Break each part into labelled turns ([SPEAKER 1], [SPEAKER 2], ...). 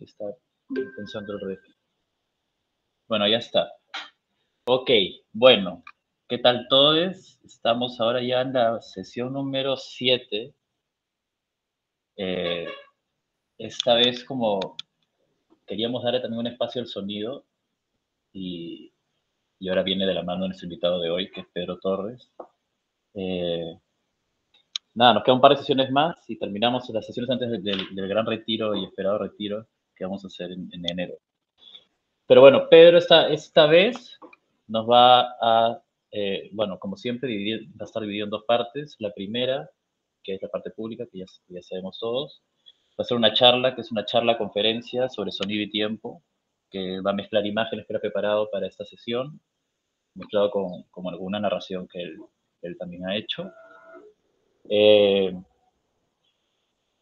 [SPEAKER 1] si está pensando el resto. Bueno, ya está. Ok, bueno, ¿qué tal todos? Estamos ahora ya en la sesión número 7. Esta vez como queríamos darle también un espacio al sonido y, y ahora viene de la mano nuestro invitado de hoy, que es Pedro Torres. Nada, nos quedan un par de sesiones más y terminamos las sesiones antes del gran retiro y esperado retiro que vamos a hacer en enero. Pero bueno, Pedro esta vez nos va a, bueno, como siempre, va a estar dividido en dos partes. La primera, que es la parte pública, que ya sabemos todos, va a ser una charla, que es una charla conferencia sobre sonido y tiempo, que va a mezclar imágenes que era preparado para esta sesión, mezclado con alguna narración que él también ha hecho.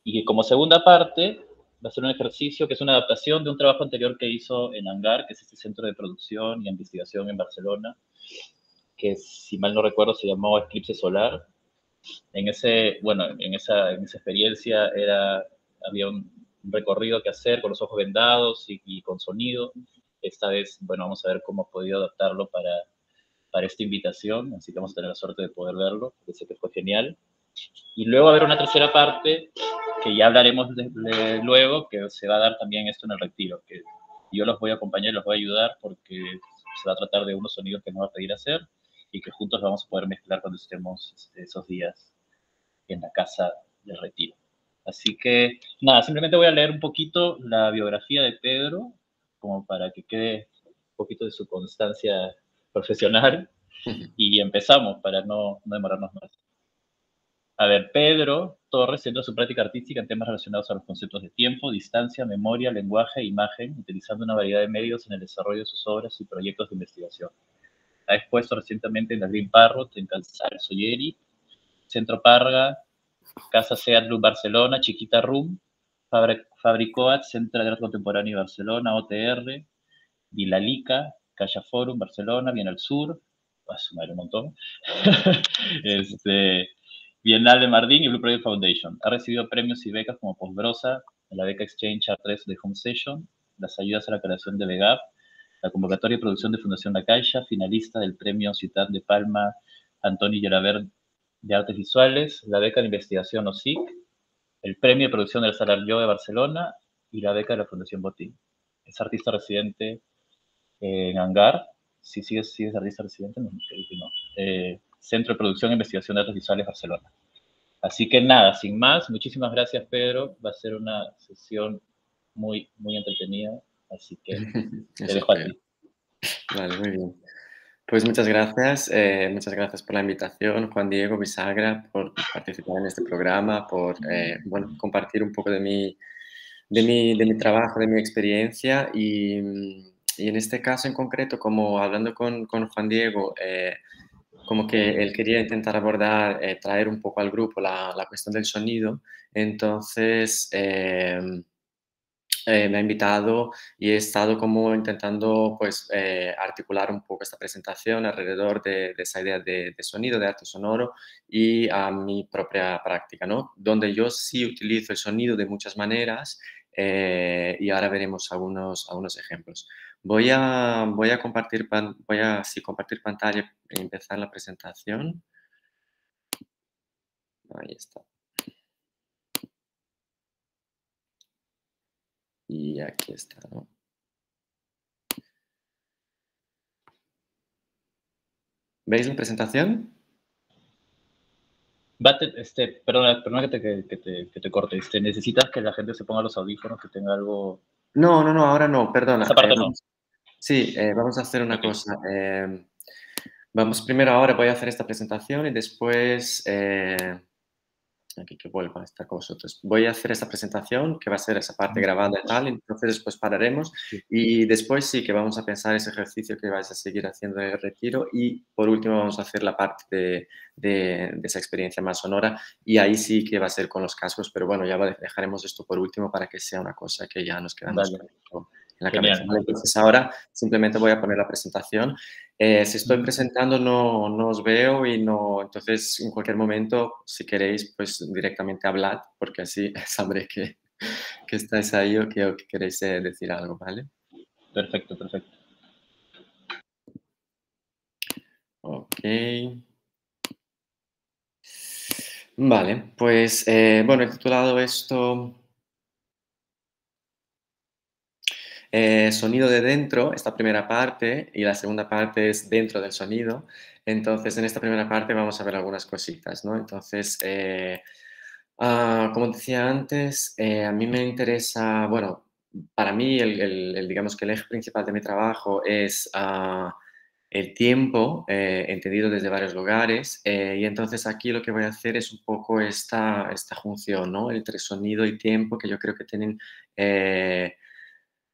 [SPEAKER 1] Y como segunda parte, va a ser un ejercicio que es una adaptación de un trabajo anterior que hizo en Hangar, que es este centro de producción y investigación en Barcelona, que si mal no recuerdo se llamó Eclipse Solar. En esa experiencia había un recorrido que hacer con los ojos vendados y con sonido. Esta vez, bueno, vamos a ver cómo he podido adaptarlo para esta invitación, así que vamos a tener la suerte de poder verlo, que sé que fue genial. Y luego va a haber una tercera parte que ya hablaremos luego, que se va a dar también esto en el retiro, que yo los voy a acompañar y los voy a ayudar porque se va a tratar de unos sonidos que nos va a pedir hacer y que juntos vamos a poder mezclar cuando estemos esos días en la casa del retiro. Así que, nada, simplemente voy a leer un poquito la biografía de Pedro, como para que quede un poquito de su constancia profesional, y empezamos para no demorarnos más. A ver, Pedro Torres centra su práctica artística en temas relacionados a los conceptos de tiempo, distancia, memoria, lenguaje e imagen, utilizando una variedad de medios en el desarrollo de sus obras y proyectos de investigación. Ha expuesto recientemente en la Green Parrot, en Calzar Soyeri, Centro Parga, Casa Seat Club Barcelona, Chiquita Room, Fabricoat, Centro de Arte Contemporáneo de Barcelona, OTR, Vilalica, Calla Forum, Barcelona, Bienal Sur, va a sumar un montón, Bienal de Mardín y Blue Project Foundation. Ha recibido premios y becas como Postbrosa, la beca Exchange A3 de Home Session, las ayudas a la creación de VEGAP, la convocatoria de producción de Fundación La Caixa, finalista del premio Ciutat de Palma Antoni Gelabert de Artes Visuales, la beca de investigación OSIC, el premio de producción del Salar Yo de Barcelona y la beca de la Fundación Botín. Es artista residente en Hangar, si sigues artista residente, no, Centro de Producción e Investigación de Artes Visuales Barcelona. Así que nada, sin más, muchísimas gracias Pedro, va a ser una sesión muy, muy entretenida, así que te dejo a ti.
[SPEAKER 2] Vale, muy bien. Pues muchas gracias por la invitación, Juan Diego Bisagra, por participar en este programa, por bueno, compartir un poco de mi trabajo, de mi experiencia y en este caso en concreto, como hablando con Juan Diego, como que él quería intentar abordar, traer un poco al grupo la cuestión del sonido, entonces me ha invitado y he estado como intentando pues articular un poco esta presentación alrededor de esa idea de sonido, de arte sonoro y a mi propia práctica, ¿no? Donde yo sí utilizo el sonido de muchas maneras y ahora veremos algunos ejemplos. Voy a compartir, sí, compartir pantalla y empezar la presentación. Ahí está. Y aquí está, ¿no? ¿Veis la presentación?
[SPEAKER 1] Perdona que te corte. ¿Necesitas que la gente se ponga los audífonos, que tenga algo?
[SPEAKER 2] No, ahora no, perdona.
[SPEAKER 1] Esa parte no.
[SPEAKER 2] Sí, vamos a hacer una
[SPEAKER 1] Okay.
[SPEAKER 2] cosa. Vamos primero ahora, voy a hacer esta presentación y después, aquí que vuelva esta cosa. Entonces, voy a hacer esta presentación, que va a ser esa parte grabada y tal, entonces después pararemos
[SPEAKER 1] Sí.
[SPEAKER 2] y después sí que vamos a pensar ese ejercicio que vais a seguir haciendo en el retiro y por último vamos a hacer la parte de esa experiencia más sonora y ahí sí que va a ser con los cascos, pero bueno, ya dejaremos esto por último para que sea una cosa que ya nos quedamos
[SPEAKER 1] Vale.
[SPEAKER 2] en la
[SPEAKER 1] Genial.
[SPEAKER 2] cabeza. ¿Vale? Entonces ahora simplemente voy a poner la presentación. Si estoy presentando no os veo y no, entonces en cualquier momento, si queréis, pues directamente hablad, porque así sabré que que estáis ahí o que queréis decir algo, ¿vale?
[SPEAKER 1] Perfecto, perfecto.
[SPEAKER 2] Ok. Vale, pues bueno, he titulado esto sonido de dentro, esta primera parte, y la segunda parte es dentro del sonido. Entonces, en esta primera parte vamos a ver algunas cositas, ¿no? Entonces, como decía antes, a mí me interesa, bueno, para mí digamos que el eje principal de mi trabajo es el tiempo, entendido desde varios lugares, y entonces aquí lo que voy a hacer es un poco esta junción, ¿no? Entre sonido y tiempo, que yo creo que tienen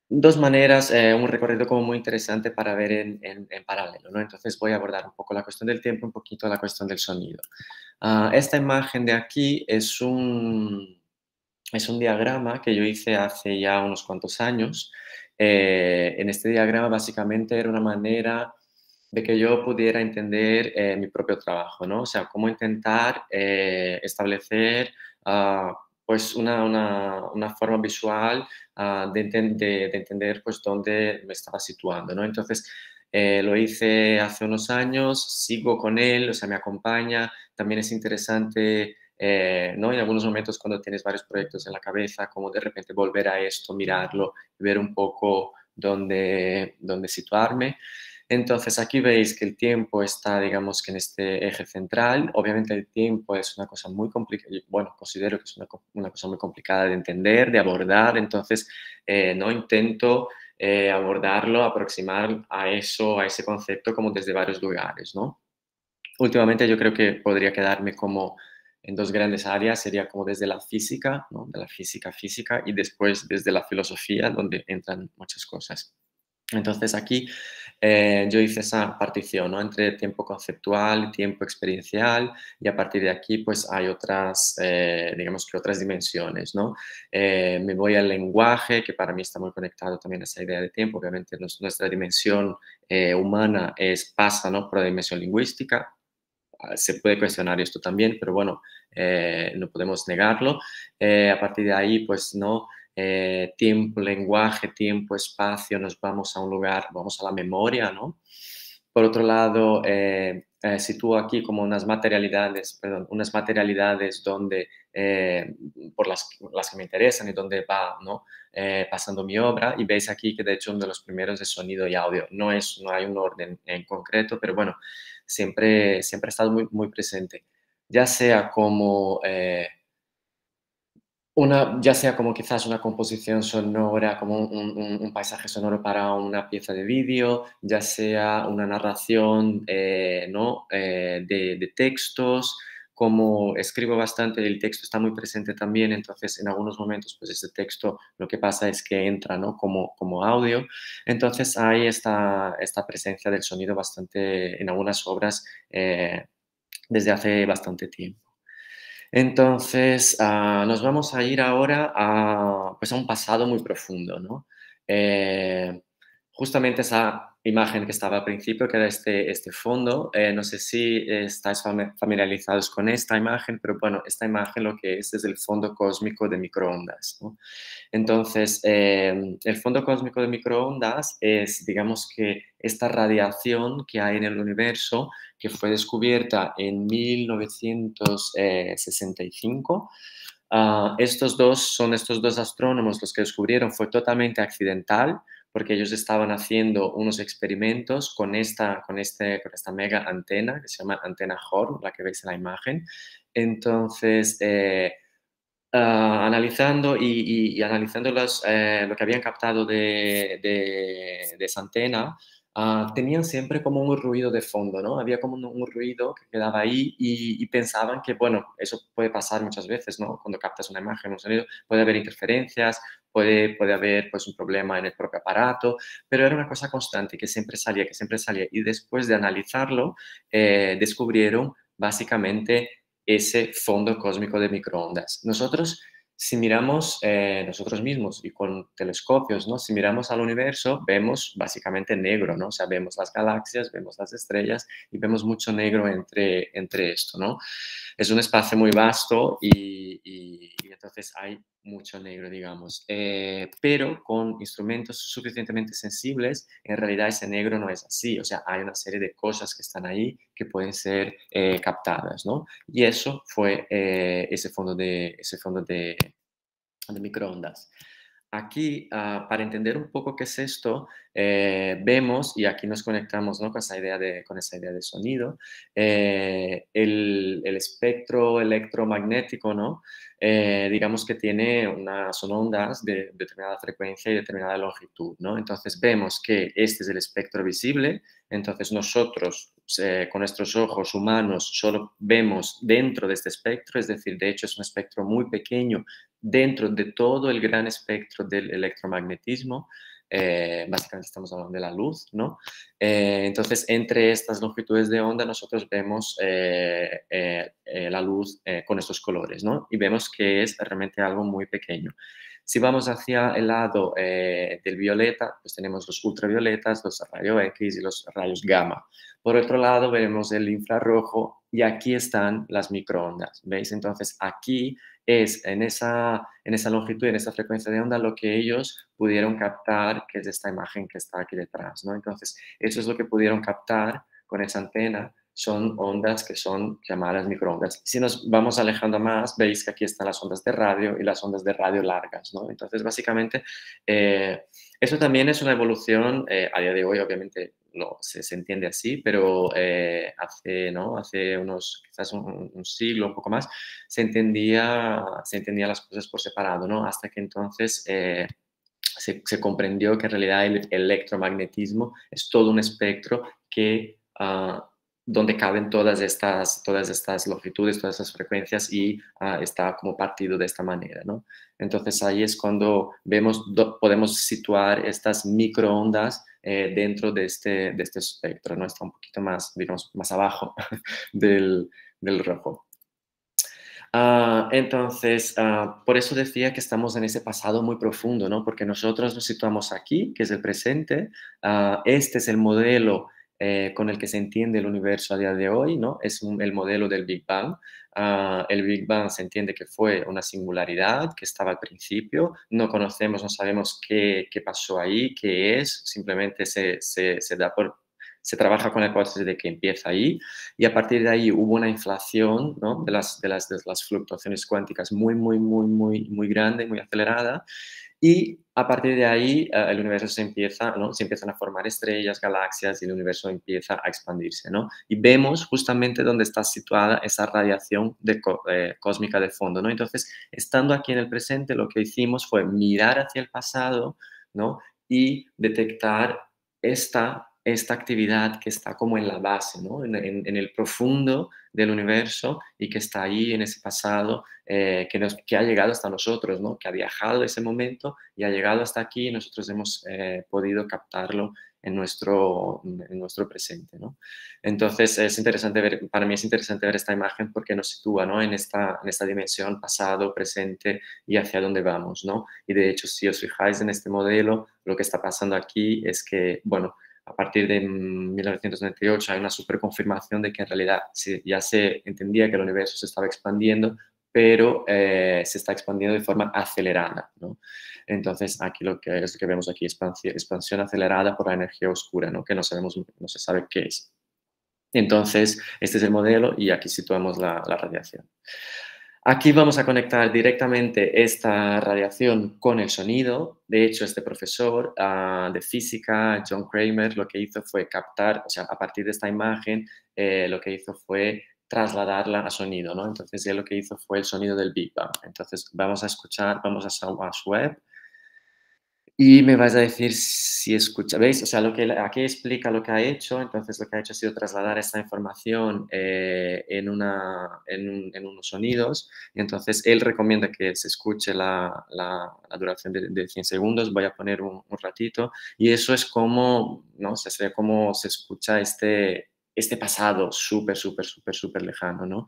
[SPEAKER 2] dos maneras, un recorrido como muy interesante para ver en paralelo, ¿no? Entonces voy a abordar un poco la cuestión del tiempo, un poquito la cuestión del sonido. Esta imagen de aquí es un diagrama que yo hice hace ya unos cuantos años. En este diagrama básicamente era una manera de que yo pudiera entender mi propio trabajo, ¿no? O sea, cómo intentar establecer pues una forma visual de entender pues dónde me estaba situando, ¿no? Entonces, lo hice hace unos años, sigo con él, o sea, me acompaña. También es interesante, ¿no? En algunos momentos cuando tienes varios proyectos en la cabeza, como de repente volver a esto, mirarlo y ver un poco dónde situarme. Entonces, aquí veis que el tiempo está, digamos, que en este eje central. Obviamente el tiempo es una cosa muy complicada, bueno, considero que es una cosa muy complicada de entender, de abordar, entonces no intento abordarlo, aproximar a eso, a ese concepto como desde varios lugares, ¿no? Últimamente yo creo que podría quedarme como en dos grandes áreas, sería como desde la física, ¿no? De la física, y después desde la filosofía, donde entran muchas cosas. Entonces aquí yo hice esa partición, ¿no? Entre tiempo conceptual y tiempo experiencial, y a partir de aquí pues hay otras, digamos que otras dimensiones, ¿no? Me voy al lenguaje, que para mí está muy conectado también a esa idea de tiempo. Obviamente nuestra dimensión humana pasa, ¿no? Por la dimensión lingüística. Se puede cuestionar esto también, pero bueno, no podemos negarlo. A partir de ahí, pues no, tiempo, lenguaje, tiempo, espacio, nos vamos a un lugar, vamos a la memoria, ¿no? Por otro lado, sitúo aquí como unas materialidades donde, por las que me interesan y donde va, ¿no? Pasando mi obra, y veis aquí que de hecho uno de los primeros es sonido y audio. No hay un orden en concreto, pero bueno, siempre ha estado muy, muy presente. Ya sea como ya sea como quizás una composición sonora, como un paisaje sonoro para una pieza de vídeo, ya sea una narración, ¿no? De textos, como escribo bastante, el texto está muy presente también, entonces en algunos momentos pues ese texto lo que pasa es que entra, ¿no? Como audio. Entonces hay esta presencia del sonido bastante en algunas obras desde hace bastante tiempo. Entonces, nos vamos a ir ahora pues a un pasado muy profundo, ¿no? Eh, Justamente esa imagen que estaba al principio, que era este fondo, no sé si estáis familiarizados con esta imagen, pero bueno, esta imagen lo que es el fondo cósmico de microondas, ¿no? Entonces, el fondo cósmico de microondas es, digamos que esta radiación que hay en el universo, que fue descubierta en 1965. Estos dos astrónomos los que descubrieron, fue totalmente accidental, porque ellos estaban haciendo unos experimentos con esta mega antena, que se llama antena Hort, la que veis en la imagen. Entonces, analizando y analizando lo que habían captado de esa antena, tenían siempre como un ruido de fondo, ¿no? Había como un ruido que quedaba ahí y pensaban que, bueno, eso puede pasar muchas veces, ¿no? Cuando captas una imagen, un sonido, puede haber interferencias, puede haber pues un problema en el propio aparato, pero era una cosa constante que siempre salía, que siempre salía. Y después de analizarlo, descubrieron básicamente ese fondo cósmico de microondas. Nosotros, si miramos nosotros mismos y con telescopios, ¿no? Si miramos al universo, vemos básicamente negro, ¿no? O sea, vemos las galaxias, vemos las estrellas y vemos mucho negro entre esto, ¿no? Es un espacio muy vasto y entonces hay mucho negro, digamos. Pero con instrumentos suficientemente sensibles, en realidad ese negro no es así. O sea, hay una serie de cosas que están ahí que pueden ser captadas, ¿no? Y eso fue ese fondo de microondas. Aquí, para entender un poco qué es esto, vemos, y aquí nos conectamos, ¿no?, con esa idea de sonido, el espectro electromagnético, ¿no? Digamos que son ondas de determinada frecuencia y determinada longitud, ¿no? Entonces vemos que este es el espectro visible, entonces nosotros con nuestros ojos humanos solo vemos dentro de este espectro, es decir, de hecho es un espectro muy pequeño dentro de todo el gran espectro del electromagnetismo. Básicamente estamos hablando de la luz, ¿no? Entonces, entre estas longitudes de onda nosotros vemos la luz con estos colores, ¿no? Y vemos que es realmente algo muy pequeño. Si vamos hacia el lado del violeta, pues tenemos los ultravioletas, los rayos X y los rayos gamma. Por otro lado, veremos el infrarrojo y aquí están las microondas, ¿veis? Entonces, aquí es en esa longitud, en esa frecuencia de onda, lo que ellos pudieron captar, que es esta imagen que está aquí detrás, ¿no? Entonces, eso es lo que pudieron captar con esa antena, son ondas que son llamadas microondas. Si nos vamos alejando más, veis que aquí están las ondas de radio y las ondas de radio largas, ¿no? Entonces, básicamente, eso también es una evolución, a día de hoy, obviamente, se entiende así, pero hace unos, quizás un siglo, un poco más, se entendía las cosas por separado, ¿no? Hasta que entonces se comprendió que en realidad el electromagnetismo es todo un espectro que, donde caben todas estas longitudes, todas estas frecuencias y está como partido de esta manera, ¿no? Entonces ahí es cuando podemos situar estas microondas dentro de este espectro, ¿no? Está un poquito más, digamos, más abajo del rojo. Entonces, por eso decía que estamos en ese pasado muy profundo, ¿no? Porque nosotros nos situamos aquí, que es el presente. Este es el modelo con el que se entiende el universo a día de hoy, ¿no? Es el modelo del Big Bang. El Big Bang se entiende que fue una singularidad que estaba al principio. No conocemos, no sabemos qué pasó ahí, qué es. Simplemente se trabaja con la hipótesis de que empieza ahí y a partir de ahí hubo una inflación, ¿no?, de las fluctuaciones cuánticas muy grande, muy acelerada, y a partir de ahí el universo ¿no? Se empiezan a formar estrellas, galaxias y el universo empieza a expandirse, ¿no? Y vemos justamente dónde está situada esa radiación cósmica de fondo, ¿no? Entonces, estando aquí en el presente, lo que hicimos fue mirar hacia el pasado, ¿no?, y detectar esta actividad que está como en la base, ¿no? En el profundo del universo y que está ahí en ese pasado que ha llegado hasta nosotros, ¿no? Que ha viajado ese momento y ha llegado hasta aquí y nosotros hemos podido captarlo en nuestro presente, ¿no? Entonces es interesante para mí es interesante ver esta imagen porque nos sitúa, ¿no?, en esta dimensión pasado, presente y hacia dónde vamos, ¿no? Y de hecho, si os fijáis en este modelo, lo que está pasando aquí es que, bueno, a partir de 1998 hay una superconfirmación de que en realidad ya se entendía que el universo se estaba expandiendo, pero se está expandiendo de forma acelerada, ¿no? Entonces, aquí lo que vemos aquí, expansión acelerada por la energía oscura, ¿no?, que no se sabe qué es. Entonces, este es el modelo y aquí situamos la radiación. Aquí vamos a conectar directamente esta radiación con el sonido. De hecho, este profesor de física, John Kramer, lo que hizo fue captar, o sea, a partir de esta imagen, lo que hizo fue trasladarla a sonido, ¿no? Entonces, él lo que hizo fue el sonido del Big Bang. Entonces, vamos a escuchar, vamos a su web y me vais a decir si escucha, ¿veis? O sea, aquí explica lo que ha hecho, entonces lo que ha hecho ha sido trasladar esta información en unos sonidos, y entonces él recomienda que se escuche la duración de 100 segundos, voy a poner un ratito, y eso es como, ¿no? Se ve cómo se escucha este pasado súper lejano, ¿no?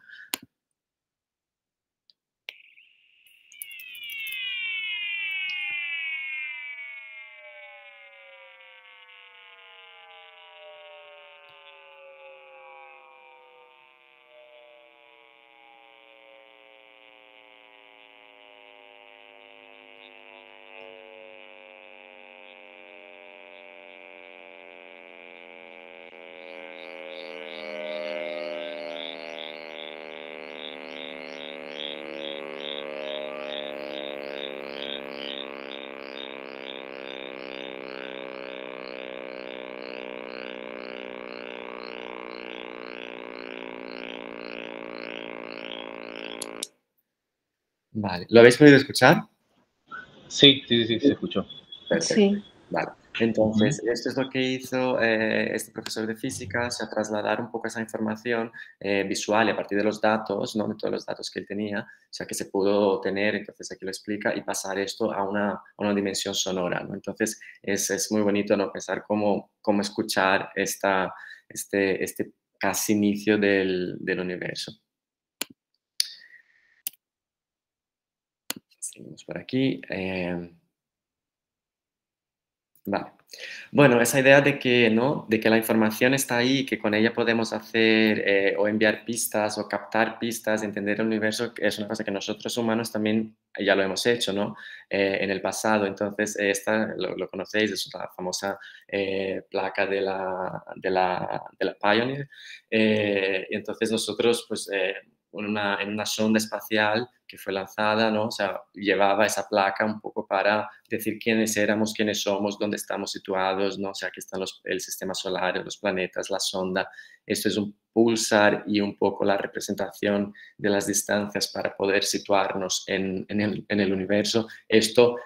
[SPEAKER 2] Vale. ¿Lo habéis podido escuchar?
[SPEAKER 1] Sí, sí, sí, sí, se escuchó.
[SPEAKER 2] Perfecto.
[SPEAKER 3] Sí.
[SPEAKER 2] Vale.
[SPEAKER 1] Ujú.
[SPEAKER 2] Entonces, esto es lo que hizo este profesor de física, o sea, trasladar un poco esa información visual y a partir de los datos, ¿no? De todos los datos que él tenía, o sea, que se pudo tener, entonces aquí lo explica, y pasar esto a una dimensión sonora, ¿no? Entonces, es muy bonito, ¿no? Pensar cómo escuchar este casi inicio del universo. Seguimos por aquí. Vale. Bueno, esa idea de que, ¿no? De que la información está ahí, que con ella podemos hacer o enviar pistas o captar pistas, entender el universo, que es una cosa que nosotros humanos también ya lo hemos hecho, ¿no? En el pasado. Entonces, esta lo conocéis, es la famosa placa de la Pioneer. Y entonces nosotros, pues, en una sonda espacial que fue lanzada, ¿no? O sea, llevaba esa placa un poco para decir quiénes éramos, quiénes somos, dónde estamos situados, ¿no? O sea, aquí están el sistema solar, los planetas, la sonda. Esto es un pulsar y un poco la representación de las distancias para poder situarnos en el universo. Esto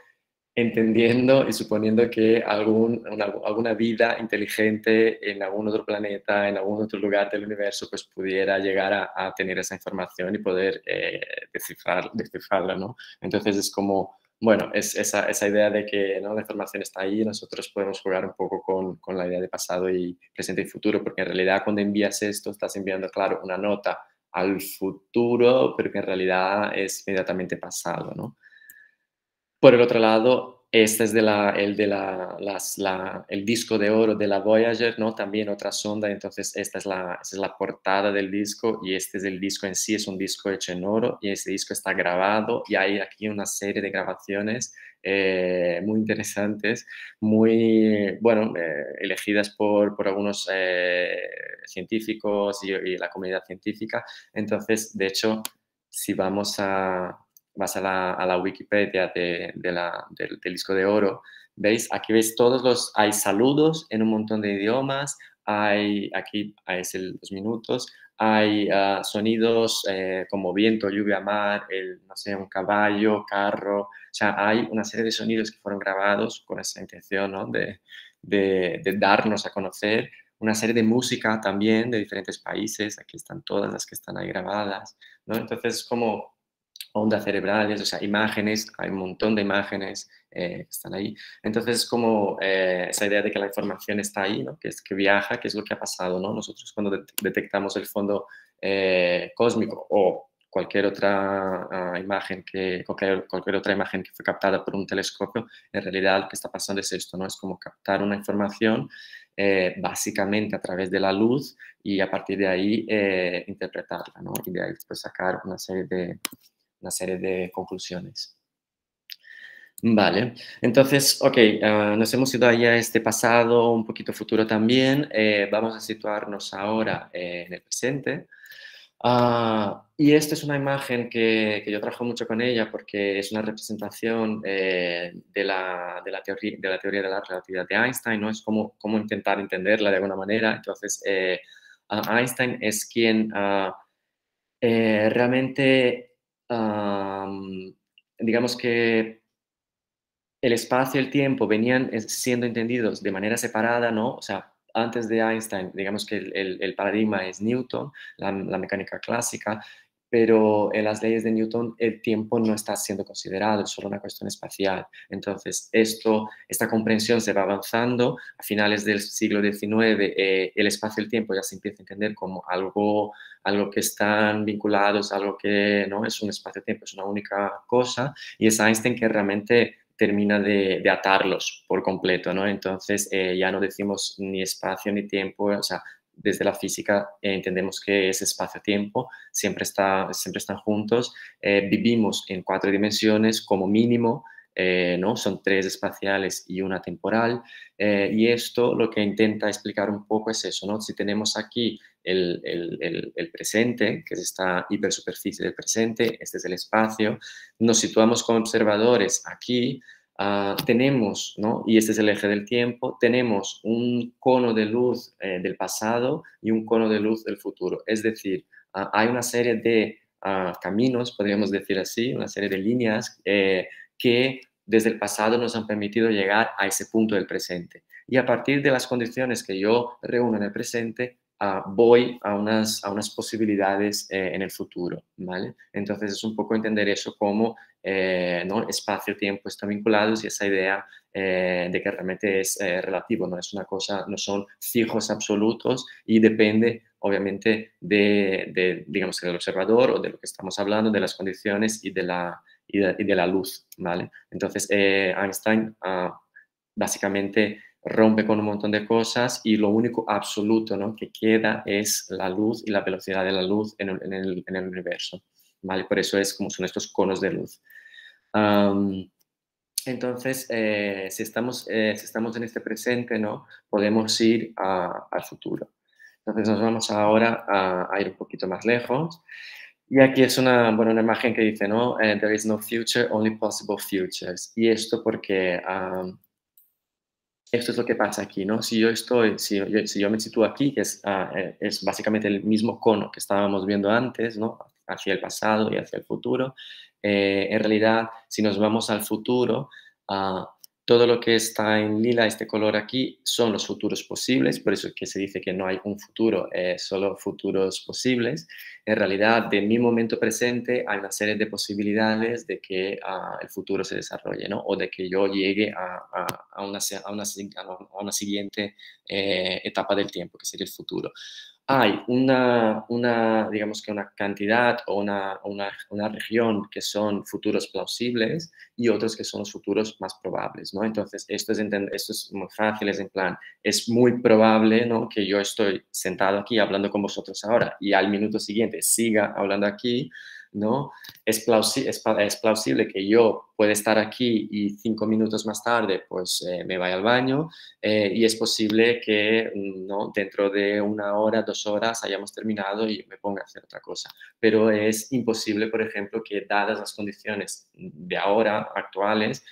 [SPEAKER 2] entendiendo y suponiendo que alguna vida inteligente en algún otro planeta, en algún otro lugar del universo, pues pudiera llegar a tener esa información y poder descifrarla, ¿no? Entonces es como, bueno, es esa idea de que, ¿no? La información está ahí y nosotros podemos jugar un poco con la idea de pasado y presente y futuro, porque en realidad cuando envías esto estás enviando, claro, una nota al futuro, pero que en realidad es inmediatamente pasado, ¿no? Por el otro lado, este es el disco de oro de la Voyager, ¿no? También otra sonda, entonces esta es la portada del disco y este es el disco en sí, es un disco hecho en oro y este disco está grabado y hay aquí una serie de grabaciones muy interesantes, muy, bueno, elegidas por algunos científicos y la comunidad científica. Entonces, de hecho, si vas a la Wikipedia del disco de oro, ¿veis? Aquí veis hay saludos en un montón de idiomas, aquí es el 2 minutos, hay sonidos como viento, lluvia, mar, no sé, un caballo, carro, o sea, hay una serie de sonidos que fueron grabados con esa intención, ¿no? de darnos a conocer, una serie de música también de diferentes países, aquí están todas las que están ahí grabadas, ¿no? Entonces, como ondas cerebrales, o sea, imágenes, hay un montón de imágenes que están ahí. Entonces, como esa idea de que la información está ahí, ¿no? Que viaja, que es lo que ha pasado, ¿no? Nosotros cuando detectamos el fondo cósmico o cualquier otra cualquier otra imagen que fue captada por un telescopio, en realidad lo que está pasando es esto, ¿no? Es como captar una información básicamente a través de la luz y a partir de ahí interpretarla, ¿no? Y de ahí después sacar una serie de conclusiones. Vale, entonces, ok, nos hemos ido ahí a este pasado, un poquito futuro también. Vamos a situarnos ahora en el presente. Y esta es una imagen que yo trabajo mucho con ella porque es una representación de la teoría de la relatividad de Einstein, ¿no? Es como intentar entenderla de alguna manera. Entonces, Einstein es quien realmente, digamos que el espacio y el tiempo venían siendo entendidos de manera separada, ¿no? O sea, antes de Einstein, digamos que el paradigma es Newton, la mecánica clásica, pero en las leyes de Newton el tiempo no está siendo considerado, es solo una cuestión espacial. Entonces, esta comprensión se va avanzando. A finales del siglo XIX, el espacio y el tiempo ya se empieza a entender como algo que están vinculados, algo que no es un espacio-tiempo, es una única cosa, y es Einstein que realmente termina de atarlos por completo, ¿no? Entonces ya no decimos ni espacio ni tiempo, o sea, desde la física entendemos que es espacio-tiempo, siempre están juntos, vivimos en 4 dimensiones como mínimo, ¿no? Son 3 espaciales y una temporal, y esto lo que intenta explicar un poco es eso, ¿no? Si tenemos aquí el presente, que es esta hipersuperficie del presente, este es el espacio, nos situamos como observadores aquí, tenemos, ¿no? Y este es el eje del tiempo, tenemos un cono de luz del pasado y un cono de luz del futuro. Es decir, hay una serie de caminos, podríamos decir así, una serie de líneas que desde el pasado nos han permitido llegar a ese punto del presente. Y a partir de las condiciones que yo reúno en el presente, voy a unas posibilidades en el futuro, ¿vale? Entonces es un poco entender eso como ¿no? Espacio-tiempo están vinculados y esa idea de que realmente es relativo, no es una cosa, no son fijos absolutos y depende obviamente digamos, del observador o de lo que estamos hablando, de las condiciones y de la luz, ¿vale? Entonces Einstein básicamente rompe con un montón de cosas y lo único absoluto, ¿no? que queda es la luz y la velocidad de la luz en el universo, ¿vale? Por eso es como son estos conos de luz. Entonces, si estamos en este presente, ¿no? Podemos ir al futuro. Entonces nos vamos ahora a ir un poquito más lejos. Y aquí es una imagen que dice, ¿no? There is no future, only possible futures. Y esto porque esto es lo que pasa aquí, ¿no? Si yo me sitúo aquí, que es básicamente el mismo cono que estábamos viendo antes, ¿no? Hacia el pasado y hacia el futuro. En realidad, si nos vamos al futuro, ah, todo lo que está en lila, este color aquí, son los futuros posibles, por eso es que se dice que no hay un futuro, solo futuros posibles. En realidad, de mi momento presente hay una serie de posibilidades de que el futuro se desarrolle, ¿no? O de que yo llegue a una siguiente etapa del tiempo, que sería el futuro. Hay digamos que una cantidad o una región que son futuros plausibles y otros que son los futuros más probables, ¿no? Entonces, esto es muy fácil, es en plan, es muy probable, ¿no? Que yo estoy sentado aquí hablando con vosotros ahora y al minuto siguiente siga hablando aquí, ¿no? Es plausible que yo pueda estar aquí y 5 minutos más tarde, pues me vaya al baño y es posible que ¿no? dentro de 1 hora, 2 horas hayamos terminado y yo me ponga a hacer otra cosa. Pero es imposible, por ejemplo, que dadas las condiciones de ahora, actuales,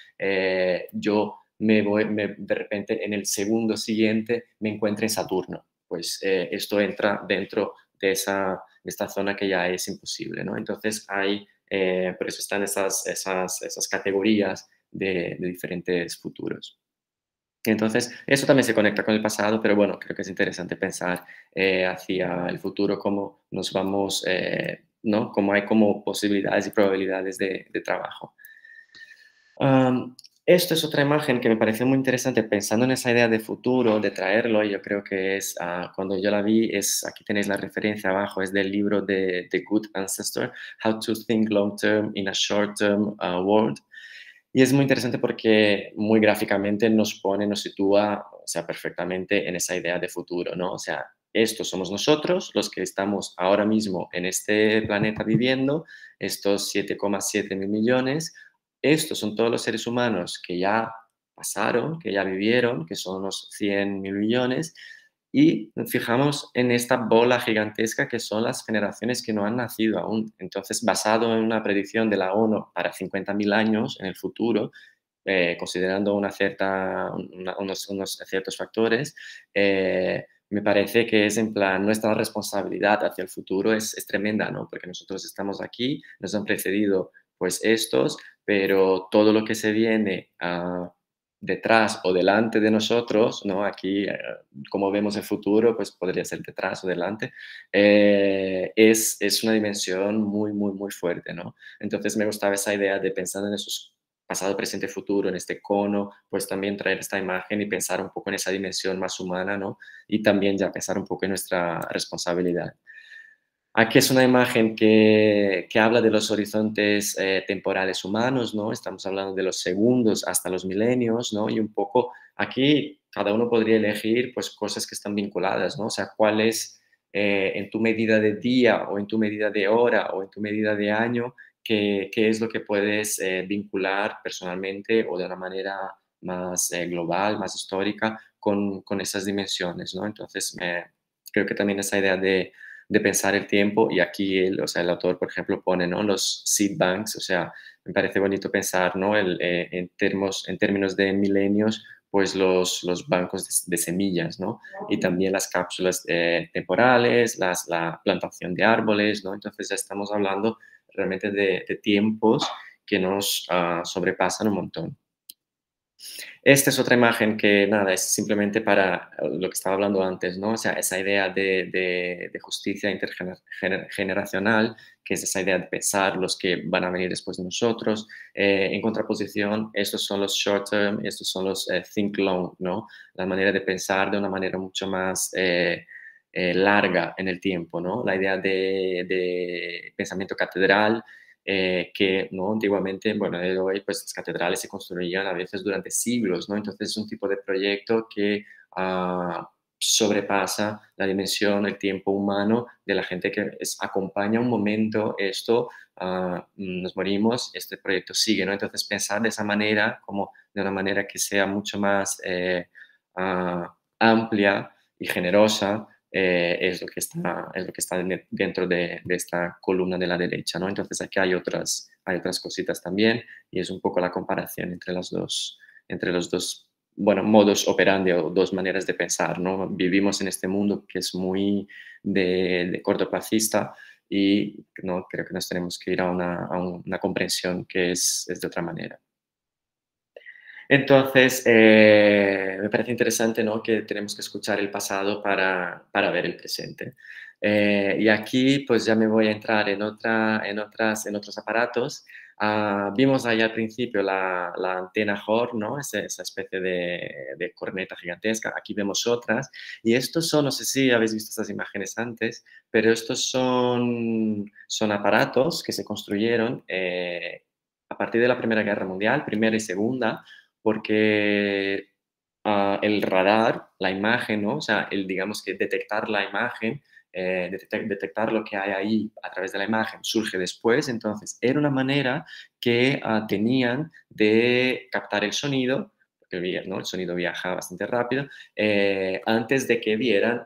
[SPEAKER 2] yo de repente en el segundo siguiente me encuentre en Saturno. Pues esto entra dentro de esta zona que ya es imposible, ¿no? Entonces por eso están esas categorías de diferentes futuros. Entonces, eso también se conecta con el pasado, pero bueno, creo que es interesante pensar hacia el futuro, cómo nos vamos, ¿no? Cómo hay como posibilidades y probabilidades de trabajo. Esto es otra imagen que me pareció muy interesante pensando en esa idea de futuro, de traerlo, y yo creo que cuando yo la vi, aquí tenéis la referencia abajo, es del libro de The Good Ancestor, How to Think Long Term in a Short Term World. Y es muy interesante porque muy gráficamente nos sitúa, o sea, perfectamente en esa idea de futuro, ¿no? O sea, estos somos nosotros, los que estamos ahora mismo en este planeta viviendo, estos 7,7 mil millones. Estos son todos los seres humanos que ya pasaron, que ya vivieron, que son unos 100 mil millones, y nos fijamos en esta bola gigantesca que son las generaciones que no han nacido aún. Entonces, basado en una predicción de la ONU para 50.000 años en el futuro, considerando unos ciertos factores, me parece que es en plan, nuestra responsabilidad hacia el futuro es tremenda, ¿no? Porque nosotros estamos aquí, nos han precedido pues estos, pero todo lo que se viene detrás o delante de nosotros, ¿no? Aquí, como vemos el futuro, pues podría ser detrás o delante, es una dimensión muy, muy, muy fuerte, ¿no? Entonces me gustaba esa idea de pensar en esos pasado, presente, futuro, en este cono, pues también traer esta imagen y pensar un poco en esa dimensión más humana, ¿no? Y también ya pensar un poco en nuestra responsabilidad. Aquí es una imagen que habla de los horizontes temporales humanos, ¿no? Estamos hablando de los segundos hasta los milenios, ¿no? Y un poco aquí cada uno podría elegir pues cosas que están vinculadas, ¿no? O sea, cuál es en tu medida de día o en tu medida de hora o en tu medida de año, qué es lo que puedes vincular personalmente o de una manera más global, más histórica con esas dimensiones, ¿no? Entonces, creo que también esa idea de pensar el tiempo y aquí o sea, el autor, por ejemplo, pone, ¿no? Los seed banks, o sea, me parece bonito pensar, ¿no? En términos de milenios, pues los bancos de semillas, ¿no? Y también las cápsulas temporales, la plantación de árboles, ¿no? Entonces ya estamos hablando realmente de tiempos que nos sobrepasan un montón. Esta es otra imagen que, nada, es simplemente para lo que estaba hablando antes, ¿no? O sea, esa idea de justicia intergeneracional, que es esa idea de pensar los que van a venir después de nosotros. En contraposición, estos son los short term, estos son los think long, ¿no? La manera de pensar de una manera mucho más larga en el tiempo, ¿no? La idea de pensamiento catedral, que ¿no? Antiguamente, bueno, de hoy, pues las catedrales se construían a veces durante siglos, ¿no? Entonces es un tipo de proyecto que sobrepasa la dimensión, el tiempo humano de la gente que acompaña un momento esto, nos morimos, este proyecto sigue, ¿no? Entonces pensar de esa manera, como de una manera que sea mucho más amplia y generosa, es lo que está dentro de esta columna de la derecha, ¿no? Entonces aquí hay otras cositas también y es un poco la comparación entre los dos, bueno, modos operandi o dos maneras de pensar, ¿no? Vivimos en este mundo que es muy de cortoplacista y no creo que nos tenemos que ir a una comprensión que es de otra manera. Entonces, me parece interesante, ¿no? Que tenemos que escuchar el pasado para ver el presente. Y aquí, pues ya me voy a entrar en otros aparatos. Vimos ahí al principio la antena Hor, ¿no? Esa especie de corneta gigantesca. Aquí vemos otras. Y estos son, no sé si habéis visto estas imágenes antes, pero estos son aparatos que se construyeron a partir de la Primera Guerra Mundial, Primera y Segunda, porque el radar, la imagen, ¿no? O sea, digamos que detectar la imagen, detectar lo que hay ahí a través de la imagen surge después, entonces era una manera que tenían de captar el sonido, porque ¿no? El sonido viaja bastante rápido, antes de que vieran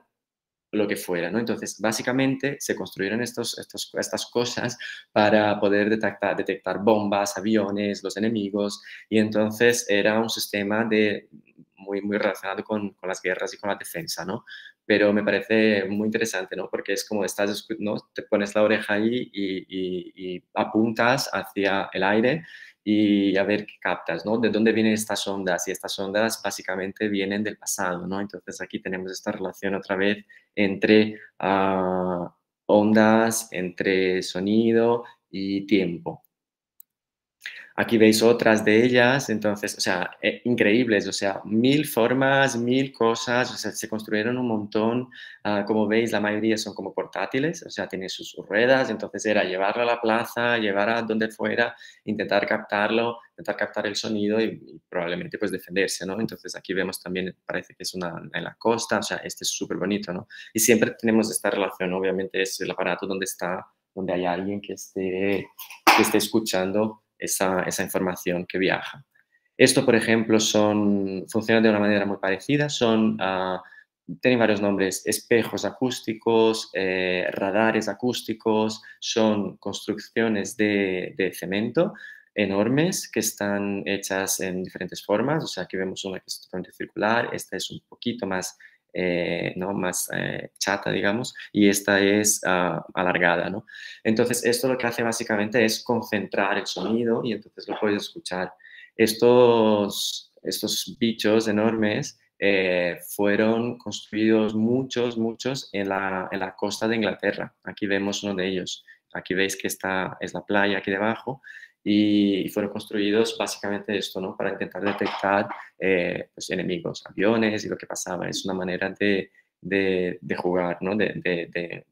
[SPEAKER 2] lo que fuera, ¿no? Entonces, básicamente se construyeron estas cosas para poder detectar bombas, aviones, los enemigos, y entonces era un sistema muy relacionado con las guerras y con la defensa, ¿no? Pero me parece muy interesante, ¿no? Porque es como ¿no? Te pones la oreja ahí y apuntas hacia el aire y a ver qué captas, ¿no? ¿De dónde vienen estas ondas? Y estas ondas básicamente vienen del pasado, ¿no? Entonces aquí tenemos esta relación otra vez entre ondas, entre sonido y tiempo. Aquí veis otras de ellas, entonces, o sea, increíbles, o sea, 1000 formas, 1000 cosas, o sea, se construyeron un montón. Como veis, la mayoría son como portátiles, o sea, tienen sus ruedas, entonces era llevarlo a la plaza, llevar a donde fuera, intentar captarlo, intentar captar el sonido y probablemente pues defenderse, ¿no? Entonces aquí vemos también, parece que es una en la costa, o sea, este es súper bonito, ¿no? Y siempre tenemos esta relación, obviamente es el aparato donde hay alguien que esté escuchando esa información que viaja. Esto, por ejemplo, funciona de una manera muy parecida, tienen varios nombres, espejos acústicos, radares acústicos, son construcciones de cemento enormes que están hechas en diferentes formas, o sea, aquí vemos una que es totalmente circular, esta es un poquito más, ¿no? más chata, digamos, y esta es alargada, ¿no? Entonces, esto lo que hace básicamente es concentrar el sonido y entonces lo puedes escuchar. Estos bichos enormes fueron construidos muchos en la costa de Inglaterra. Aquí vemos uno de ellos. Aquí veis que esta es la playa aquí debajo y fueron construidos básicamente esto, ¿no? Para intentar detectar pues, enemigos, aviones y lo que pasaba. Es una manera de jugar, ¿no? De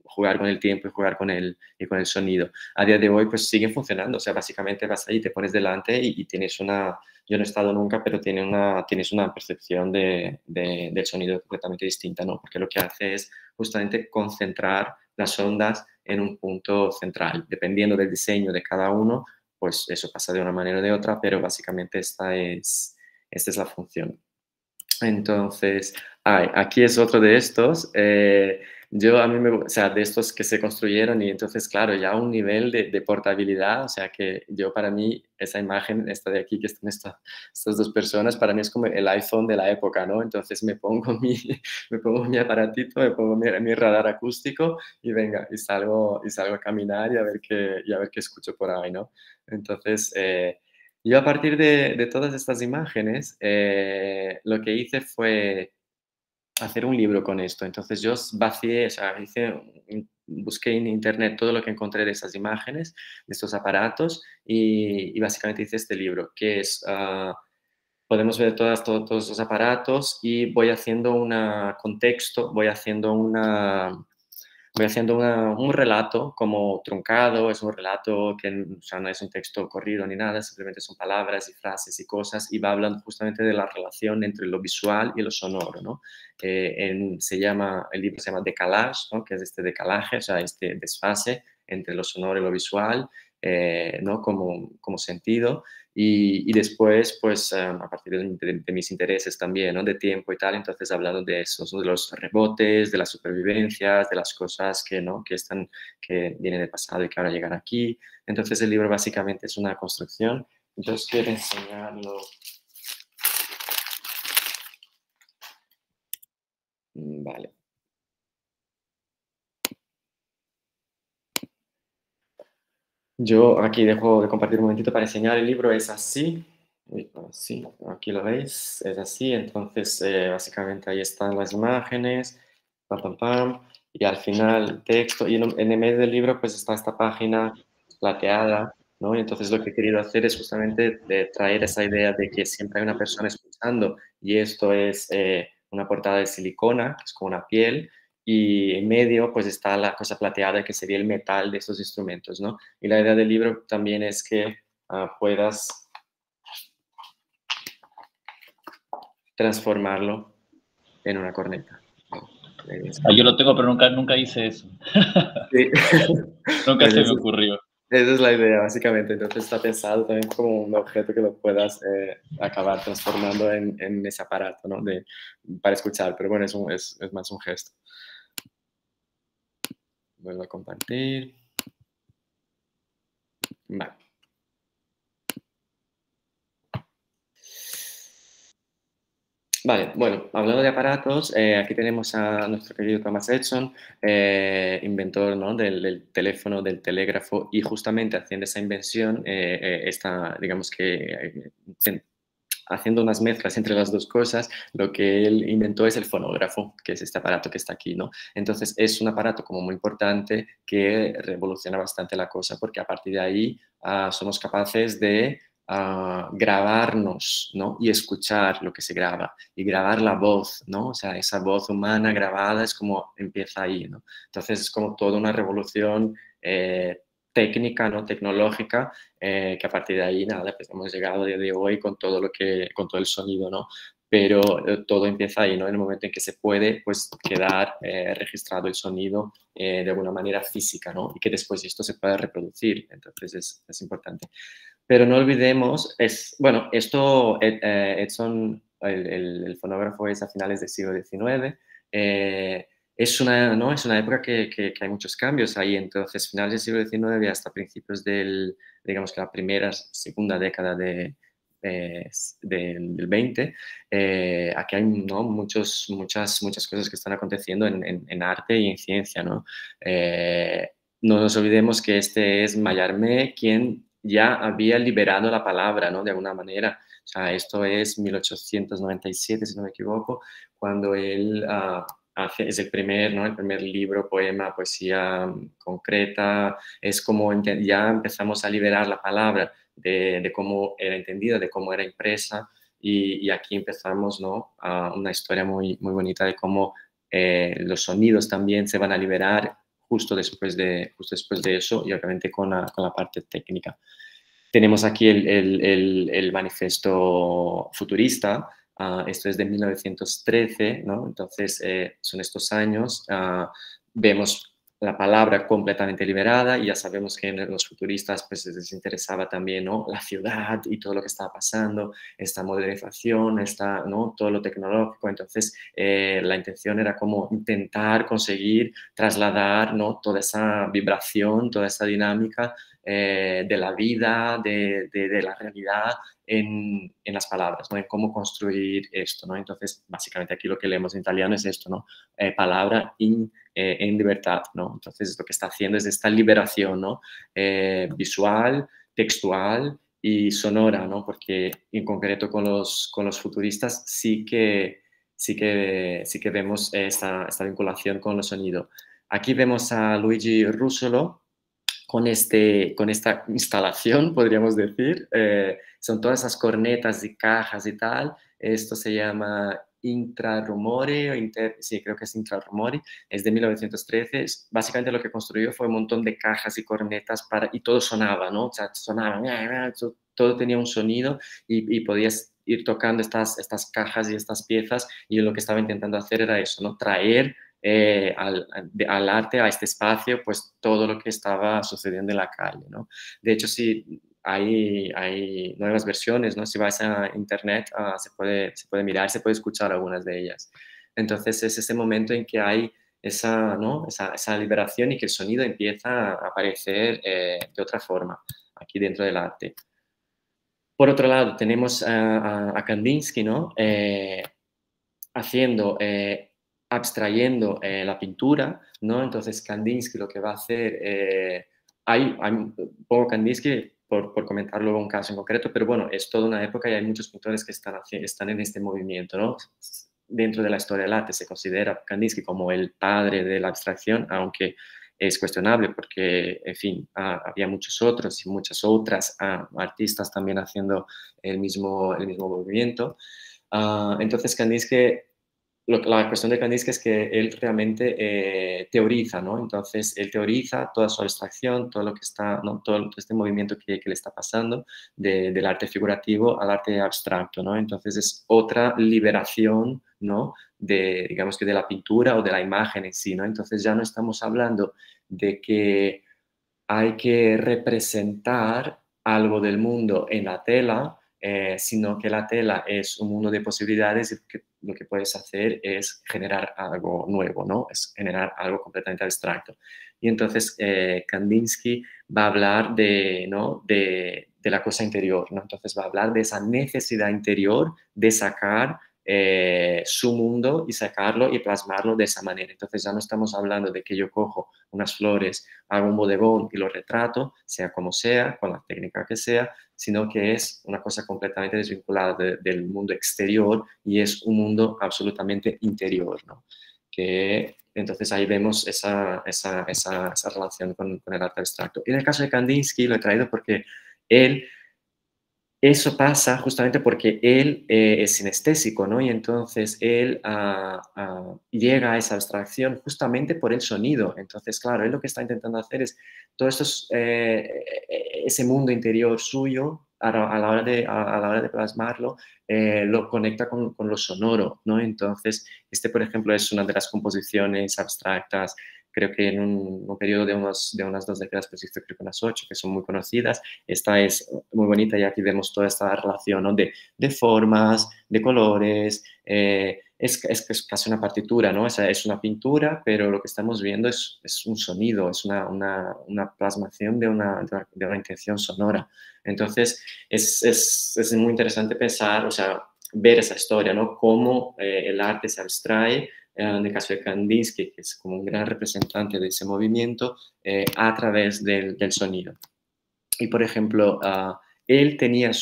[SPEAKER 2] jugar con el tiempo y jugar con el sonido. A día de hoy pues siguen funcionando, o sea, básicamente vas ahí, te pones delante y tienes yo no he estado nunca, pero tienes una percepción del sonido completamente distinta, ¿no? Porque lo que hace es justamente concentrar las ondas en un punto central. Dependiendo del diseño de cada uno, pues eso pasa de una manera o de otra, pero básicamente esta es la función. Entonces, aquí es otro de estos. Yo a mí o sea, de estos que se construyeron y entonces, claro, ya un nivel de portabilidad, o sea, que yo para mí esa imagen, esta de aquí, que están estas 2 personas, para mí es como el iPhone de la época, ¿no? Entonces me pongo mi aparatito, me pongo mi radar acústico y venga, y salgo a caminar y a ver qué escucho por ahí, ¿no? Entonces, yo a partir de todas estas imágenes, lo que hice fue hacer un libro con esto. Entonces yo vacié, o sea, busqué en internet todo lo que encontré de esas imágenes, de estos aparatos, y básicamente hice este libro, que es, podemos ver todos los aparatos y voy haciendo un contexto, voy haciendo un relato como truncado, es un relato que o sea, no es un texto corrido ni nada, simplemente son palabras y frases y cosas y va hablando justamente de la relación entre lo visual y lo sonoro, ¿no? El libro se llama Decalage, ¿no? Que es este decalaje, o sea, este desfase entre lo sonoro y lo visual, ¿no? Como sentido. Y después, pues, a partir de mis intereses también, ¿no? De tiempo y tal, entonces he hablado de esos, ¿no? De los rebotes, de las supervivencias, de las cosas que, ¿no? Que vienen del pasado y que ahora llegan aquí. Entonces el libro básicamente es una construcción. Entonces quiero enseñarlo. Vale. Yo aquí dejo de compartir un momentito para enseñar el libro, es así. Sí, aquí lo veis, es así. Entonces, básicamente ahí están las imágenes, pam, pam, pam, y al final el texto. Y en el medio del libro, pues está esta página plateada, ¿no? Y entonces lo que he querido hacer es justamente traer esa idea de que siempre hay una persona escuchando, y esto es una portada de silicona, que es como una piel, y en medio, pues está la cosa plateada, que sería el metal de estos instrumentos, ¿no? Y la idea del libro también es que puedas transformarlo en una corneta.
[SPEAKER 1] Yo lo tengo, pero nunca hice eso.
[SPEAKER 2] Sí.
[SPEAKER 1] Nunca
[SPEAKER 2] Pues
[SPEAKER 1] se me ocurrió.
[SPEAKER 2] esa es la idea, básicamente. Entonces está pensado también como un objeto que lo puedas acabar transformando en ese aparato, ¿no? Para escuchar, pero bueno, es más un gesto. Vuelvo a compartir. Vale. Vale, bueno, hablando de aparatos, aquí tenemos a nuestro querido Thomas Edison, inventor, ¿no? del teléfono, del telégrafo, y justamente haciendo esa invención, está, digamos que haciendo unas mezclas entre las dos cosas, lo que él inventó es el fonógrafo, que es este aparato que está aquí, ¿no? Entonces es un aparato como muy importante que revoluciona bastante la cosa, porque a partir de ahí somos capaces de grabarnos, ¿no? Y escuchar lo que se graba y grabar la voz, ¿no? O sea, esa voz humana grabada es como empieza ahí, ¿no? Entonces es como toda una revolución técnica, ¿no? Tecnológica, que a partir de ahí, nada, pues hemos llegado a día de hoy con todo con todo el sonido, ¿no? Pero todo empieza ahí, ¿no? En el momento en que se puede, pues, quedar registrado el sonido de alguna manera física, ¿no? Y que después esto se pueda reproducir, entonces es importante. Pero no olvidemos, bueno, Edson, el fonógrafo es a finales del siglo XIX, ¿no? Es una época que hay muchos cambios ahí, entonces finales del siglo XIX hasta principios digamos que la primera, segunda década del 20, aquí hay, ¿no? Muchas cosas que están aconteciendo en arte y en ciencia, ¿no? No nos olvidemos que este es Mallarmé quien ya había liberado la palabra, ¿no? De alguna manera. O sea, esto es 1897, si no me equivoco, cuando él es el primer, ¿no? El primer libro, poema, poesía concreta. Es como ya empezamos a liberar la palabra de cómo era entendida, de cómo era impresa. Y aquí empezamos, ¿no? A una historia muy bonita de cómo los sonidos también se van a liberar justo después de eso y obviamente con la parte técnica. Tenemos aquí el manifiesto futurista, esto es de 1913, ¿no? Entonces son estos años, vemos la palabra completamente liberada, y ya sabemos que en los futuristas pues les interesaba también, ¿no?, la ciudad y todo lo que estaba pasando, esta modernización, ¿no?, todo lo tecnológico. Entonces la intención era como intentar conseguir trasladar, ¿no?, toda esa vibración, toda esa dinámica de la vida, de la realidad en las palabras, ¿no?, en cómo construir esto, ¿no? Entonces, básicamente aquí lo que leemos en italiano es esto, ¿no? Palabra en libertad, ¿no? Entonces, lo que está haciendo es esta liberación, ¿no? Visual, textual y sonora, ¿no? Porque en concreto con los futuristas sí que vemos esta vinculación con el sonido. Aquí vemos a Luigi Russolo con esta instalación, podríamos decir. Son todas esas cornetas y cajas y tal. Esto se llama Intrarumori, sí, creo que es Intrarumori, es de 1913. Básicamente lo que construyó fue un montón de cajas y cornetas y todo sonaba, ¿no? O sea, sonaba, todo tenía un sonido y podías ir tocando estas cajas y estas piezas, y lo que estaba intentando hacer era eso, ¿no? Traer al arte, a este espacio, pues todo lo que estaba sucediendo en la calle, ¿no? De hecho, sí, hay nuevas versiones, ¿no? Si vais a internet, se puede mirar, se puede escuchar algunas de ellas. Entonces es ese momento en que hay esa, ¿no?, esa liberación, y que el sonido empieza a aparecer de otra forma aquí dentro del arte. Por otro lado, tenemos a Kandinsky, ¿no? Haciendo, abstrayendo la pintura, ¿no? Entonces Kandinsky lo que va a hacer, pongo Kandinsky por comentar luego un caso en concreto, pero bueno, es toda una época y hay muchos pintores que están en este movimiento, ¿no? Dentro de la historia del arte se considera Kandinsky como el padre de la abstracción, aunque es cuestionable porque, en fin, había muchos otros y muchas otras artistas también haciendo el mismo movimiento. Entonces, Kandinsky, la cuestión de Kandinsky es que él realmente teoriza, ¿no? Entonces, él teoriza toda su abstracción, todo lo que está, ¿no?, todo este movimiento que le está pasando del arte figurativo al arte abstracto, ¿no? Entonces, es otra liberación, ¿no?, digamos que de la pintura o de la imagen en sí, ¿no? Entonces, ya no estamos hablando de que hay que representar algo del mundo en la tela, sino que la tela es un mundo de posibilidades, y que lo que puedes hacer es generar algo nuevo, ¿no? Es generar algo completamente abstracto. Y entonces Kandinsky va a hablar ¿no?, de la cosa interior, ¿no? Entonces va a hablar de esa necesidad interior de sacar su mundo y sacarlo y plasmarlo de esa manera. Entonces ya no estamos hablando de que yo cojo unas flores, hago un bodegón y lo retrato, sea como sea, con la técnica que sea, sino que es una cosa completamente desvinculada del mundo exterior, y es un mundo absolutamente interior, ¿no? Que entonces ahí vemos esa relación con el arte abstracto. Y en el caso de Kandinsky lo he traído porque eso pasa justamente porque él es sinestésico, ¿no? Y entonces él llega a esa abstracción justamente por el sonido. Entonces, claro, él lo que está intentando hacer es todo esto, ese mundo interior suyo, a la hora de plasmarlo, lo conecta con lo sonoro, ¿no? Entonces, por ejemplo, es una de las composiciones abstractas, creo que en un periodo de unas 2 décadas, pues hizo creo que unas 8, que son muy conocidas. Esta es muy bonita, y aquí vemos toda esta relación, ¿no?, de formas, de colores. Es casi una partitura, ¿no? Es una pintura, pero lo que estamos viendo es un sonido, es una plasmación de una intención sonora. Entonces, es muy interesante pensar, o sea, ver esa historia, ¿no? Cómo el arte se abstrae, en el caso de Kandinsky, que es como un gran representante de ese movimiento, a través del sonido. Y, por ejemplo, él tenía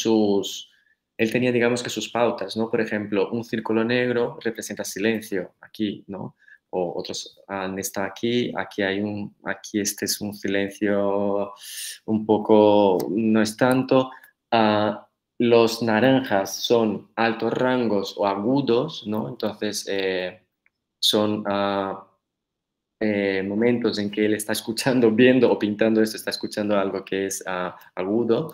[SPEAKER 2] digamos que sus pautas, ¿no? Por ejemplo, un círculo negro representa silencio, aquí, ¿no? O otros está aquí este es un silencio un poco, no es tanto. Los naranjas son altos rangos o agudos, ¿no? Entonces, son momentos en que él está escuchando, viendo o pintando esto, está escuchando algo que es agudo.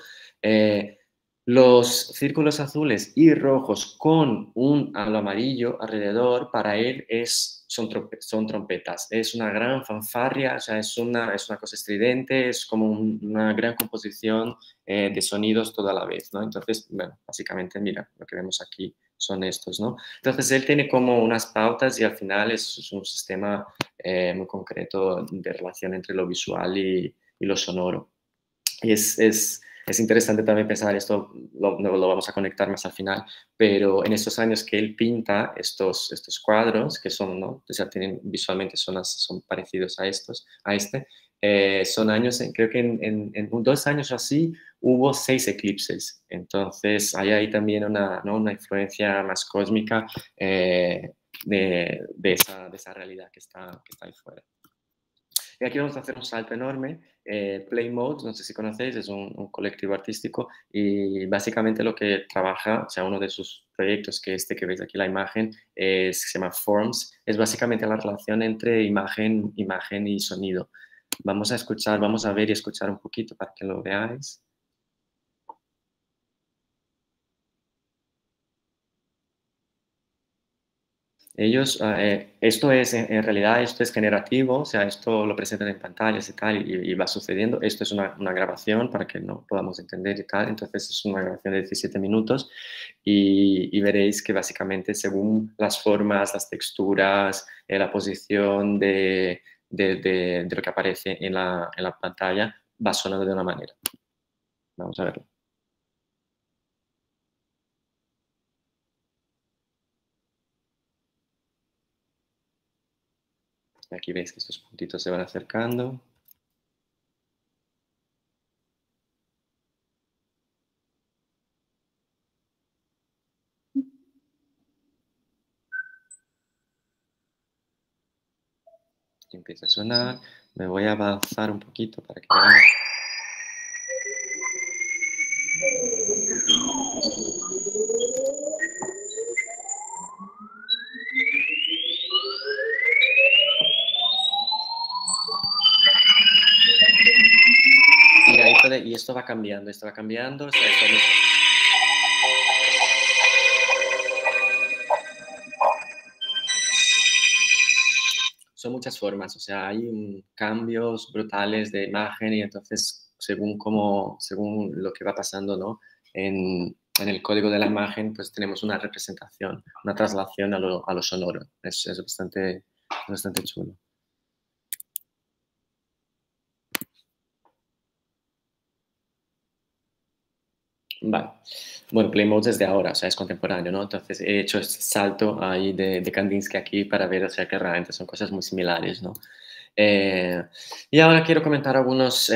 [SPEAKER 2] Los círculos azules y rojos con un halo amarillo alrededor, para él son trompetas. Es una gran fanfarria, o sea, es una cosa estridente, es como una gran composición de sonidos toda la vez, ¿no? Entonces, bueno, básicamente, mira, lo que vemos aquí son estos, ¿no? Entonces, él tiene como unas pautas y al final es un sistema muy concreto de relación entre lo visual y lo sonoro. Y es interesante también pensar, esto lo vamos a conectar más al final, pero en estos años que él pinta estos cuadros, que son, ¿no? O sea, tienen, visualmente son parecidos a son años, creo que en 2 años o así hubo 6 eclipses. Entonces hay ahí también una, ¿no? Una influencia más cósmica de esa realidad que está ahí fuera. Y aquí vamos a hacer un salto enorme. Play Modes, no sé si conocéis, es un colectivo artístico y básicamente lo que trabaja, o sea, uno de sus proyectos, que que veis aquí la imagen, se llama Forms, es básicamente la relación entre imagen y sonido. Vamos a escuchar, vamos a ver y escuchar un poquito para que lo veáis. Ellos, esto es, en realidad, esto es generativo, o sea, esto lo presentan en pantallas y tal, y va sucediendo. Esto es una grabación para que no podamos entender y tal, entonces es una grabación de 17 minutos y veréis que básicamente según las formas, las texturas, la posición de lo que aparece en la pantalla, va sonando de una manera. Vamos a verlo. Aquí veis que estos puntitos se van acercando. Empieza a sonar. Me voy a avanzar un poquito para que veamos. Y, y esto va cambiando, esto va cambiando. Son muchas formas, o sea, hay cambios brutales de imagen y entonces según lo que va pasando, ¿no? En el código de la imagen, pues tenemos una representación, una traslación a lo sonoro. Es bastante chulo. Vale. Bueno, Play Mode es de ahora, o sea, es contemporáneo, ¿no? Entonces he hecho este salto ahí de Kandinsky aquí para ver, o sea, que realmente son cosas muy similares, ¿no? Y ahora quiero comentar algunos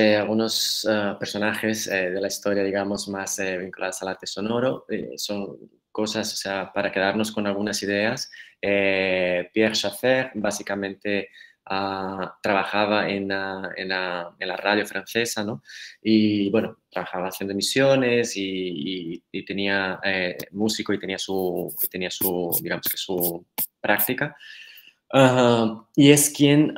[SPEAKER 2] personajes de la historia, digamos, más vinculadas al arte sonoro. Son cosas, o sea, para quedarnos con algunas ideas. Pierre Schaeffer, básicamente, trabajaba en la radio francesa, ¿no? Y bueno, trabajaba haciendo emisiones y tenía músico y tenía su, digamos que su práctica. Y es quien,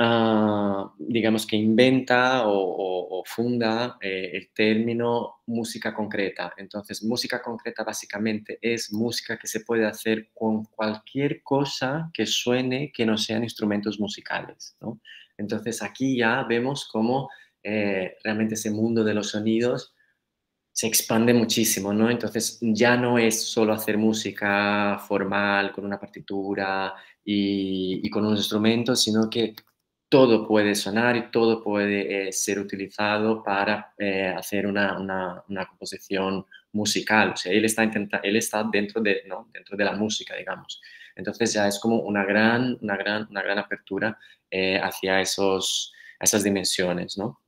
[SPEAKER 2] digamos que inventa o funda el término música concreta. Entonces, música concreta básicamente es música que se puede hacer con cualquier cosa que suene que no sean instrumentos musicales, ¿no? Entonces, aquí ya vemos cómo realmente ese mundo de los sonidos se expande muchísimo, ¿no? Entonces ya no es solo hacer música formal con una partitura y con unos instrumentos, sino que todo puede sonar y todo puede ser utilizado para hacer una composición musical. O sea, él está dentro ¿no? Dentro de la música, digamos. Entonces ya es como una gran apertura hacia esas dimensiones, ¿no?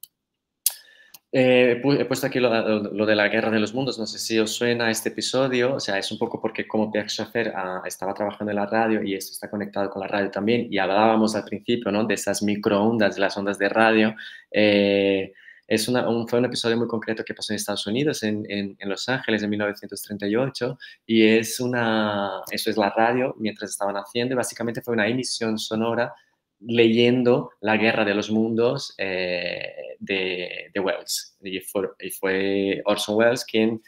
[SPEAKER 2] He puesto aquí lo de la Guerra de los Mundos, no sé si os suena este episodio, o sea, es un poco porque como Pierre Schaeffer estaba trabajando en la radio y esto está conectado con la radio también, y hablábamos al principio, ¿no? De esas microondas, de las ondas de radio. Fue un episodio muy concreto que pasó en Estados Unidos, en Los Ángeles, en 1938, y eso es la radio mientras estaban haciendo, y básicamente fue una emisión sonora leyendo La Guerra de los Mundos de Wells. Y fue Orson Welles quien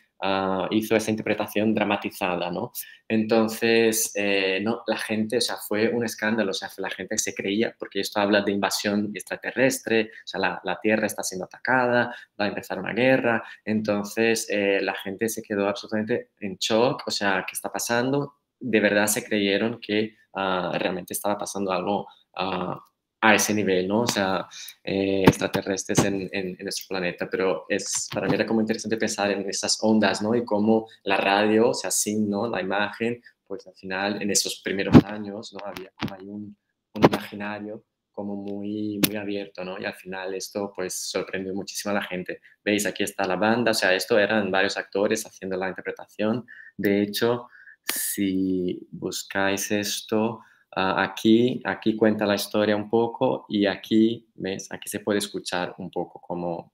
[SPEAKER 2] hizo esa interpretación dramatizada, ¿no? Entonces, no, la gente, o sea, fue un escándalo, o sea, la gente se creía, porque esto habla de invasión extraterrestre, o sea, la Tierra está siendo atacada, va a empezar una guerra, entonces la gente se quedó absolutamente en shock, o sea, ¿qué está pasando? De verdad se creyeron que realmente estaba pasando algo a ese nivel, ¿no? O sea, extraterrestres en nuestro planeta, pero para mí era como interesante pensar en esas ondas, ¿no? Y cómo la radio, o sea, sin, ¿no? La imagen, pues al final en esos primeros años, ¿no? Había como ahí un imaginario como muy abierto, ¿no? Y al final esto pues sorprendió muchísimo a la gente. Veis, aquí está la banda, o sea, esto eran varios actores haciendo la interpretación. De hecho, si buscáis esto, aquí cuenta la historia un poco y aquí, ¿ves? Aquí se puede escuchar un poco cómo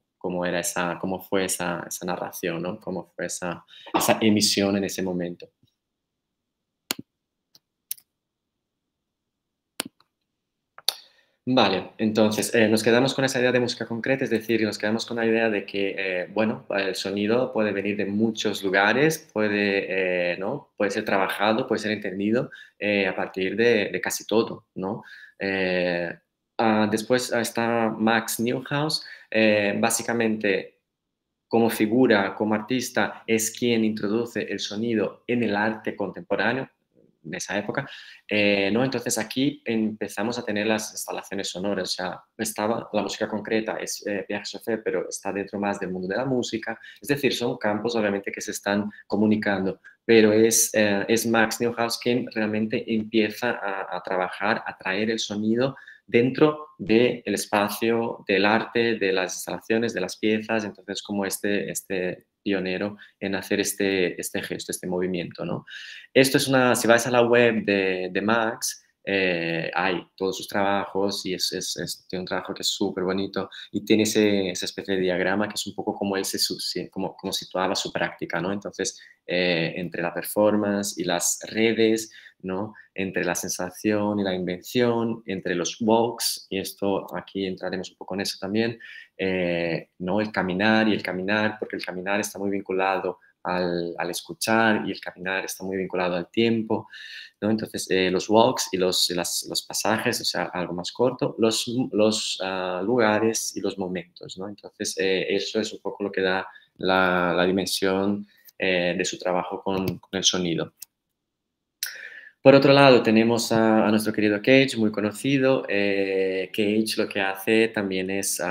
[SPEAKER 2] fue esa narración, ¿no? Cómo fue esa emisión en ese momento. Vale, entonces nos quedamos con esa idea de música concreta, es decir, nos quedamos con la idea de que, bueno, el sonido puede venir de muchos lugares, ¿no? Puede ser trabajado, puede ser entendido a partir de casi todo, ¿no? Eh, Después está Max Neuhaus, básicamente como figura, como artista, es quien introduce el sonido en el arte contemporáneo en esa época, ¿no? Entonces aquí empezamos a tener las instalaciones sonoras, o sea, estaba la música concreta, es Pierre Schaeffer, pero está dentro más del mundo de la música, es decir, son campos obviamente que se están comunicando, pero es Max Neuhaus quien realmente empieza a trabajar, a traer el sonido dentro del espacio del arte, de las instalaciones, de las piezas, entonces como este pionero en hacer este gesto, este movimiento, ¿no? Esto si vais a la web de Max, hay todos sus trabajos y tiene un trabajo que es súper bonito y tiene esa especie de diagrama que es un poco como él como situaba su práctica, ¿no? Entonces, entre la performance y las redes, ¿no? Entre la sensación y la invención, entre los walks, y esto aquí entraremos un poco en eso también, ¿no? El caminar y el caminar, porque el caminar está muy vinculado al escuchar y el caminar está muy vinculado al tiempo, ¿no? Entonces, los walks y los pasajes, o sea, algo más corto, los lugares y los momentos, ¿no? Entonces, eso es un poco lo que da la dimensión de su trabajo con el sonido. Por otro lado, tenemos a nuestro querido Cage, muy conocido. Cage lo que hace también es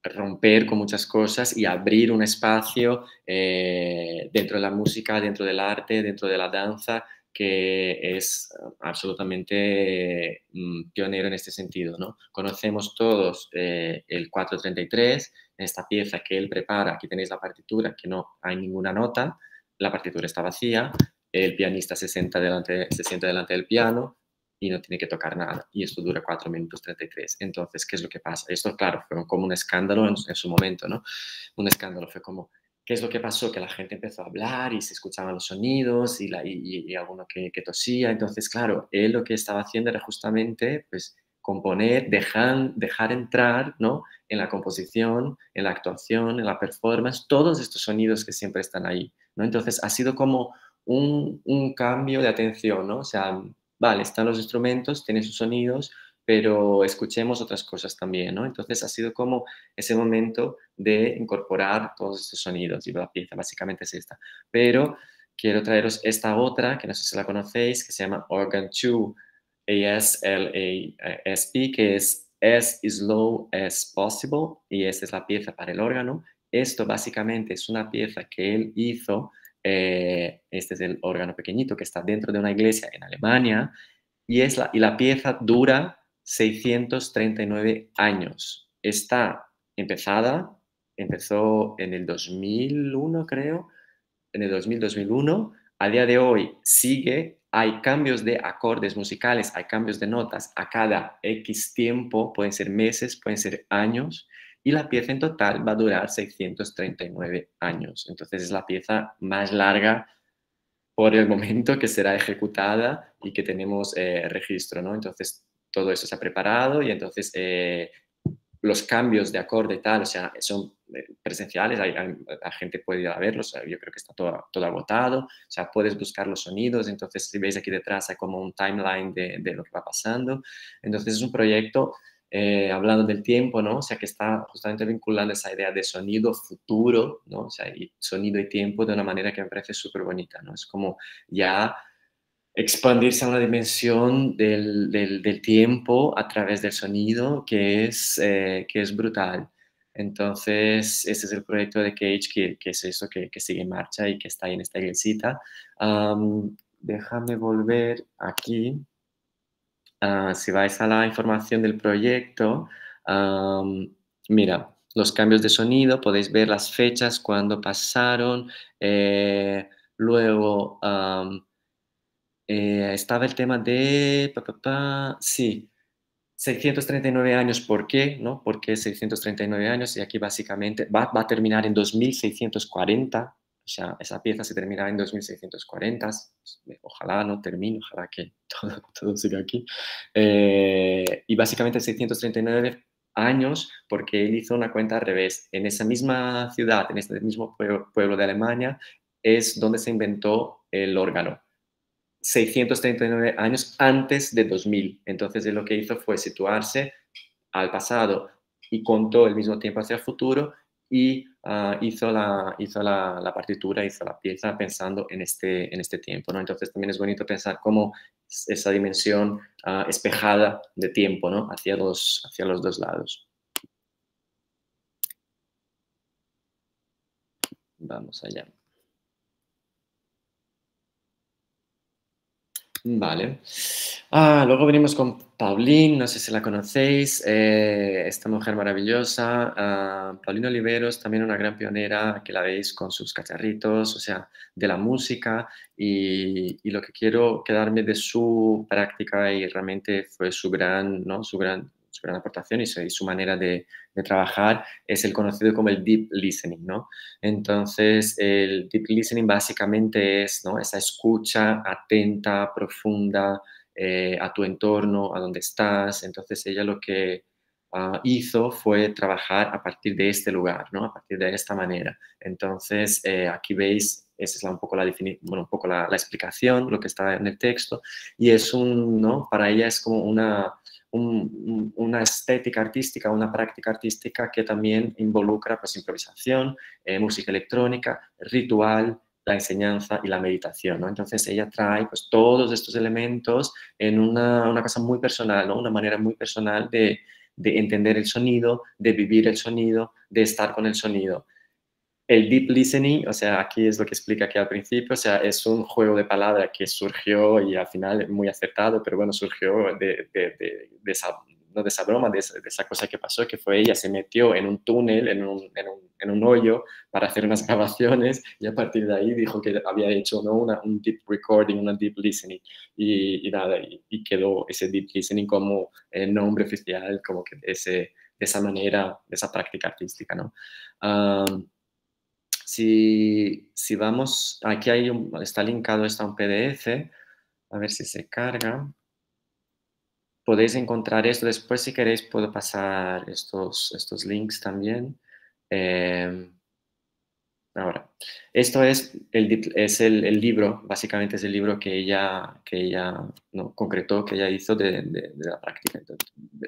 [SPEAKER 2] romper con muchas cosas y abrir un espacio dentro de la música, dentro del arte, dentro de la danza, que es absolutamente pionero en este sentido, ¿no? Conocemos todos el 433, esta pieza que él prepara, aquí tenéis la partitura, que no hay ninguna nota, la partitura está vacía, el pianista se sienta delante del piano y no tiene que tocar nada. Y esto dura 4 minutos 33. Entonces, ¿qué es lo que pasa? Esto, claro, fue como un escándalo en su momento, ¿no? Un escándalo fue como, ¿qué es lo que pasó? Que la gente empezó a hablar y se escuchaban los sonidos y alguno que tosía. Entonces, claro, él lo que estaba haciendo era justamente, pues, componer, dejar entrar, ¿no? En la composición, en la actuación, en la performance, todos estos sonidos que siempre están ahí, ¿no? Entonces, ha sido como un cambio de atención, ¿no? O sea, vale, están los instrumentos, tienen sus sonidos, pero escuchemos otras cosas también, ¿no? Entonces ha sido como ese momento de incorporar todos estos sonidos y la pieza básicamente es esta. Pero quiero traeros esta otra, que no sé si la conocéis, que se llama Organ 2 ASLASP, que es As Slow as Possible, y esta es la pieza para el órgano. Esto básicamente es una pieza que él hizo, este es el órgano pequeñito que está dentro de una iglesia en Alemania, y la pieza dura 639 años. Está empezó en el 2001, creo, en el 2001. A día de hoy sigue, hay cambios de acordes musicales, hay cambios de notas a cada X tiempo, pueden ser meses, pueden ser años, y la pieza en total va a durar 639 años. Entonces es la pieza más larga por el momento que será ejecutada y que tenemos registro, ¿no? Entonces, todo eso se ha preparado y entonces los cambios de acorde y tal, o sea, son presenciales, la gente puede ir a verlos, yo creo que está todo agotado, o sea, puedes buscar los sonidos, entonces si veis aquí detrás hay como un timeline de lo que va pasando, entonces es un proyecto hablando del tiempo, ¿no? O sea, que está justamente vinculando esa idea de sonido futuro, ¿no? O sea, y sonido y tiempo de una manera que me parece súper bonita, ¿no? Es como ya expandirse a una dimensión del tiempo a través del sonido que es brutal. Entonces, ese es el proyecto de Cage, que es eso que sigue en marcha y que está ahí en esta iglesita. Déjame volver aquí. Si vais a la información del proyecto, mira, los cambios de sonido, podéis ver las fechas, cuándo pasaron, luego estaba el tema de, sí, 639 años, ¿por qué? ¿No? ¿Por qué 639 años? Y aquí básicamente va a terminar en 2640, o sea, esa pieza se terminará en 2640, ojalá no termine, ojalá que todo siga aquí. Y básicamente 639 años porque él hizo una cuenta al revés. En esa misma ciudad, en este mismo pueblo de Alemania, es donde se inventó el órgano. 639 años antes de 2000. Entonces, él lo que hizo fue situarse al pasado y contó el mismo tiempo hacia el futuro y hizo la partitura, hizo la pieza pensando en este tiempo, ¿no? Entonces, también es bonito pensar cómo esa dimensión espejada de tiempo, ¿no? Hacia los dos lados. Vamos allá. Vale. Luego venimos con Pauline, no sé si la conocéis, esta mujer maravillosa. Paulina Oliveros, también una gran pionera, que la veis con sus cacharritos, o sea, de la música. Y lo que quiero quedarme de su práctica y realmente fue su gran, ¿no? Su gran aportación y su manera de trabajar es el conocido como el deep listening, ¿no? Entonces, el deep listening básicamente es, ¿no? Esa escucha atenta, profunda a tu entorno, a donde estás. Entonces, ella lo que hizo fue trabajar a partir de este lugar, ¿no? A partir de esta manera. Entonces, aquí veis, esa es un poco bueno, un poco la explicación, lo que está en el texto, y es ¿no? Para ella es como una estética artística, una práctica artística que también involucra pues, improvisación, música electrónica, ritual, la enseñanza y la meditación, ¿no? Entonces ella trae pues, todos estos elementos en una cosa muy personal, ¿no? Una manera muy personal de entender el sonido, de vivir el sonido, de estar con el sonido. El deep listening, o sea, aquí es lo que explica aquí al principio, o sea, es un juego de palabras que surgió y al final muy acertado, pero bueno, surgió de esa, no de esa broma, de esa cosa que pasó, que fue ella se metió en un túnel, en un hoyo para hacer unas grabaciones y a partir de ahí dijo que había hecho, ¿no? un deep recording, una deep listening y nada, y quedó ese deep listening como el nombre oficial, como que de esa manera, de esa práctica artística, ¿no? Si vamos, aquí está linkado esto a un PDF, a ver si se carga. Podéis encontrar esto. Después, si queréis, puedo pasar estos links también. Ahora, esto es el libro, básicamente es el libro que ella ¿no? concretó, que ella hizo de la práctica,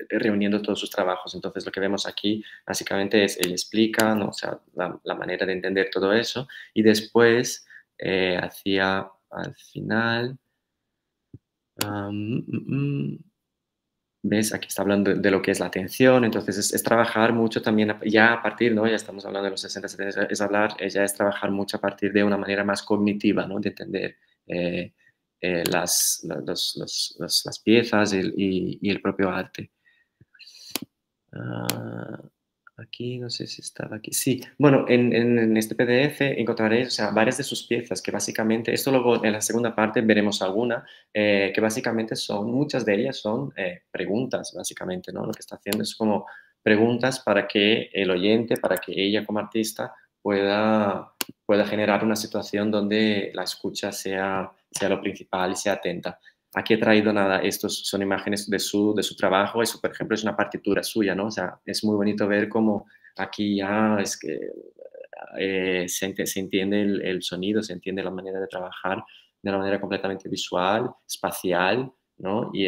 [SPEAKER 2] reuniendo todos sus trabajos. Entonces, lo que vemos aquí, básicamente, es, ella explica, ¿no? O sea, la manera de entender todo eso, y después, hacía al final, ¿ves? Aquí está hablando de lo que es la atención, entonces es trabajar mucho también, ya a partir, ¿no? Ya estamos hablando de los 60, 70, ya es trabajar mucho a partir de una manera más cognitiva, ¿no? De entender eh, las piezas y el propio arte. Ah, aquí, no sé si estaba aquí. Sí, bueno, en este PDF encontraréis, o sea, varias de sus piezas que básicamente, esto luego en la segunda parte veremos alguna, que básicamente muchas de ellas son preguntas, básicamente, ¿no? Lo que está haciendo es como preguntas para que el oyente, para que ella como artista pueda generar una situación donde la escucha sea lo principal y sea atenta. Aquí he traído nada, estos son imágenes de su trabajo, eso por ejemplo es una partitura suya, ¿no? O sea, es muy bonito ver cómo Aquí ya es que se entiende el sonido, se entiende la manera de trabajar de una manera completamente visual, espacial, ¿no? Y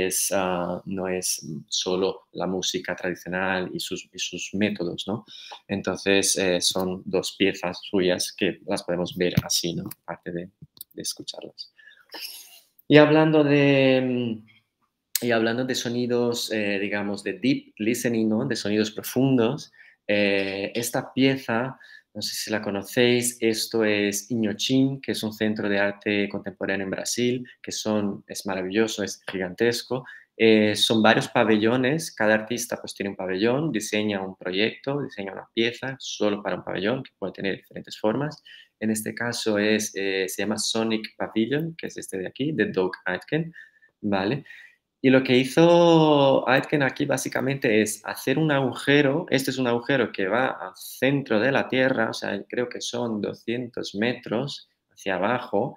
[SPEAKER 2] no es solo la música tradicional y sus métodos, ¿no? Entonces, son dos piezas suyas que las podemos ver así, ¿no? Aparte de escucharlas. Y hablando de sonidos, digamos, de deep listening, ¿no? De sonidos profundos, esta pieza, no sé si la conocéis, esto es Inhotim, que es un centro de arte contemporáneo en Brasil, es maravilloso, es gigantesco. Son varios pabellones, cada artista pues tiene un pabellón, diseña un proyecto, diseña una pieza solo para un pabellón, que puede tener diferentes formas. En este caso se llama Sonic Pavilion, que es este de aquí, de Doug Aitken, ¿vale? Y lo que hizo Aitken aquí básicamente es hacer un agujero, este es un agujero que va al centro de la Tierra, o sea, creo que son 200 metros hacia abajo,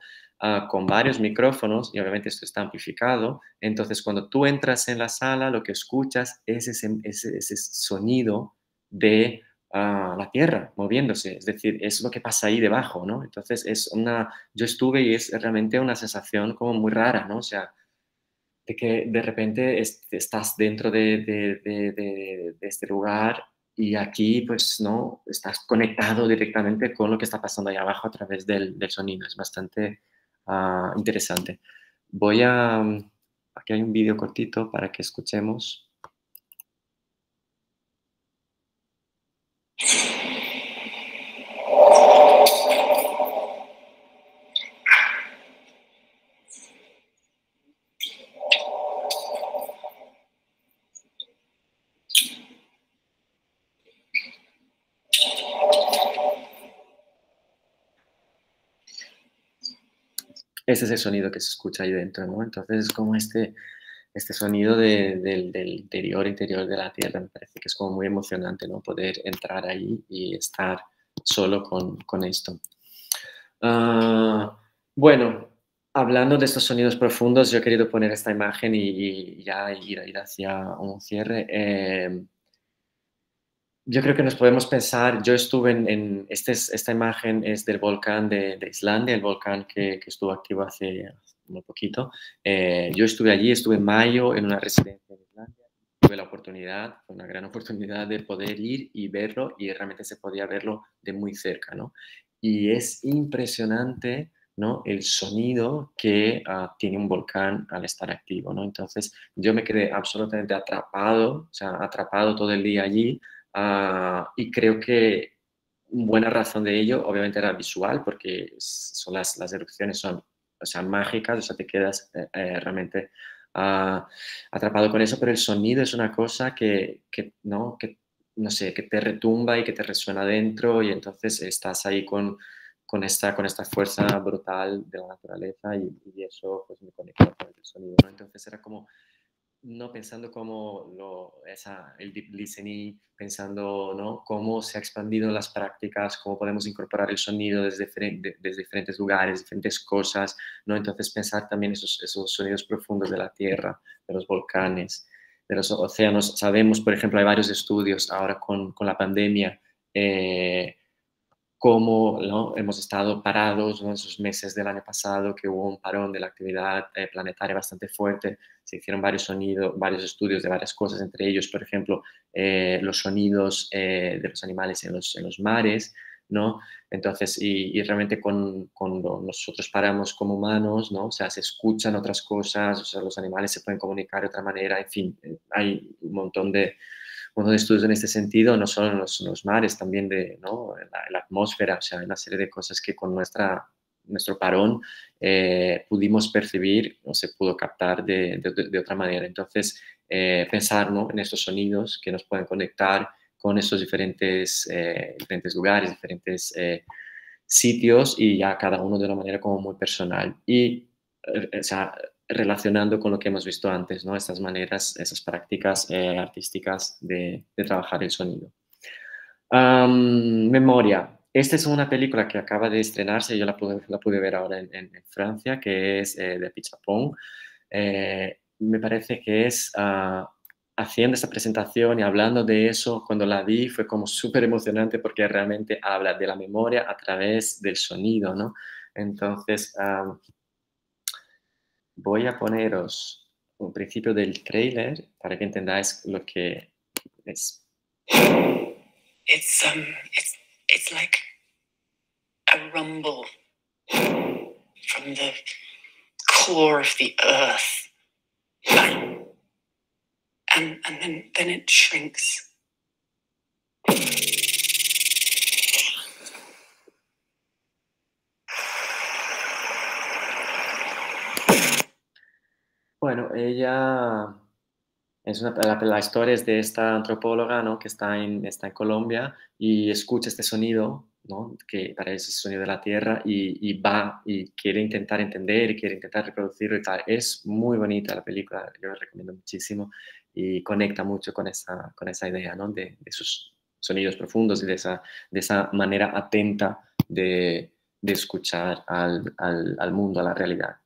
[SPEAKER 2] con varios micrófonos, y obviamente esto está amplificado. Entonces, cuando tú entras en la sala, lo que escuchas es ese sonido de la Tierra moviéndose, es decir, es lo que pasa ahí debajo, ¿no? Entonces, yo estuve y es realmente una sensación como muy rara, ¿no? O sea, de que de repente estás dentro de este lugar y aquí, pues, ¿no? Estás conectado directamente con lo que está pasando ahí abajo a través del sonido. Es bastante interesante. Aquí hay un vídeo cortito para que escuchemos. Ese es el sonido que se escucha ahí dentro, ¿no? Entonces es como este sonido del interior de la Tierra. Me parece que es como muy emocionante, ¿no? Poder entrar ahí y estar solo con esto. Bueno, hablando de estos sonidos profundos, yo he querido poner esta imagen y ya ir hacia un cierre. Yo creo que nos podemos pensar, yo estuve esta imagen es del volcán de Islandia, el volcán que estuvo activo hace muy poquito. Yo estuve allí, estuve en mayo en una residencia en Islandia, tuve la oportunidad, fue una gran oportunidad de poder ir y verlo y realmente se podía verlo de muy cerca, ¿no? Y es impresionante, ¿no? El sonido que tiene un volcán al estar activo, ¿no? Entonces yo me quedé absolutamente atrapado, o sea, atrapado todo el día allí. Y creo que buena razón de ello, obviamente, era visual, porque las erupciones son, o sea, mágicas, o sea, te quedas realmente atrapado con eso, pero el sonido es una cosa ¿no? Que, no sé, que te retumba y que te resuena dentro y entonces estás ahí con esta fuerza brutal de la naturaleza y eso pues me conecta con el sonido, ¿no? Entonces era como no pensando cómo el deep listening, pensando, ¿no? Cómo se ha expandido las prácticas, cómo podemos incorporar el sonido desde diferentes lugares, diferentes cosas, ¿no? Entonces pensar también esos sonidos profundos de la tierra, de los volcanes, de los océanos. Sabemos, por ejemplo, hay varios estudios ahora con la pandemia, cómo, ¿no? Hemos estado parados, ¿no? En esos meses del año pasado, que hubo un parón de la actividad planetaria bastante fuerte. Se hicieron varios estudios de varias cosas, entre ellos, por ejemplo, los sonidos de los animales en los mares, ¿no? Entonces, y realmente cuando nosotros paramos como humanos, ¿no? O sea, se escuchan otras cosas, o sea, los animales se pueden comunicar de otra manera, en fin, hay un montón de estudios en este sentido, no solo en los mares, también ¿no? la atmósfera, o sea, hay una serie de cosas que con nuestro parón pudimos percibir o se pudo captar de otra manera. Entonces, pensar, ¿no? En estos sonidos que nos pueden conectar con estos diferentes lugares, diferentes sitios y ya cada uno de una manera como muy personal. Y, o sea, relacionando con lo que hemos visto antes, ¿no? Estas maneras, esas prácticas artísticas de trabajar el sonido. Memoria. Esta es una película que acaba de estrenarse, yo la pude ver ahora en Francia, que es de Pichapong. Me parece que es haciendo esta presentación y hablando de eso, cuando la vi fue como súper emocionante porque realmente habla de la memoria a través del sonido, ¿no? Entonces, voy a poneros un principio del tráiler para que entendáis lo que es.
[SPEAKER 3] It's it's like a rumble from the core of the earth, and then it shrinks.
[SPEAKER 2] Bueno, ella es la historia es de esta antropóloga, ¿no? Que está en Colombia y escucha este sonido, ¿no? Que para ella es el sonido de la tierra y va y quiere intentar entender y quiere intentar reproducirlo y tal. Es muy bonita la película, yo la recomiendo muchísimo y conecta mucho con esa idea, ¿no? De esos sonidos profundos y de esa manera atenta de escuchar al mundo, a la realidad.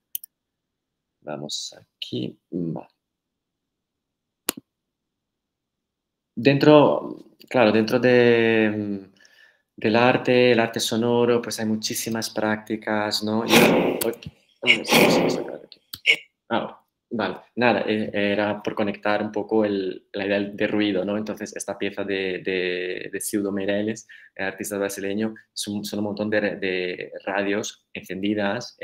[SPEAKER 2] Vamos aquí. Vale. Dentro del arte, el arte sonoro, pues hay muchísimas prácticas, ¿no? Vale, nada, era por conectar un poco la idea de ruido, ¿no? Entonces, esta pieza de Ciudo Meirelles, artista brasileño, son un montón de radios encendidas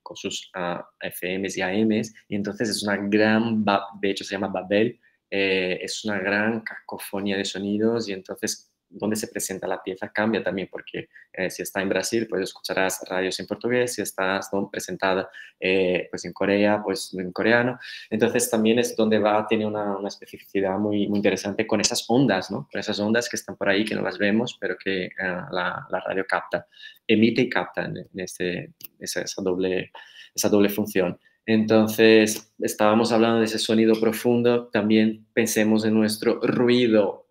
[SPEAKER 2] con sus FMs y AMs, y entonces es una de hecho se llama Babel, es una gran cacofonía de sonidos y entonces donde se presenta la pieza cambia también porque si está en Brasil pues escucharás radios en portugués, si estás presentada pues en Corea pues en coreano, entonces también es donde tiene una especificidad muy, muy interesante con esas ondas, ¿no? Con esas ondas que están por ahí que no las vemos pero que la radio capta, emite y capta en esa doble función. Entonces, estábamos hablando de ese sonido profundo, también pensemos en nuestro ruido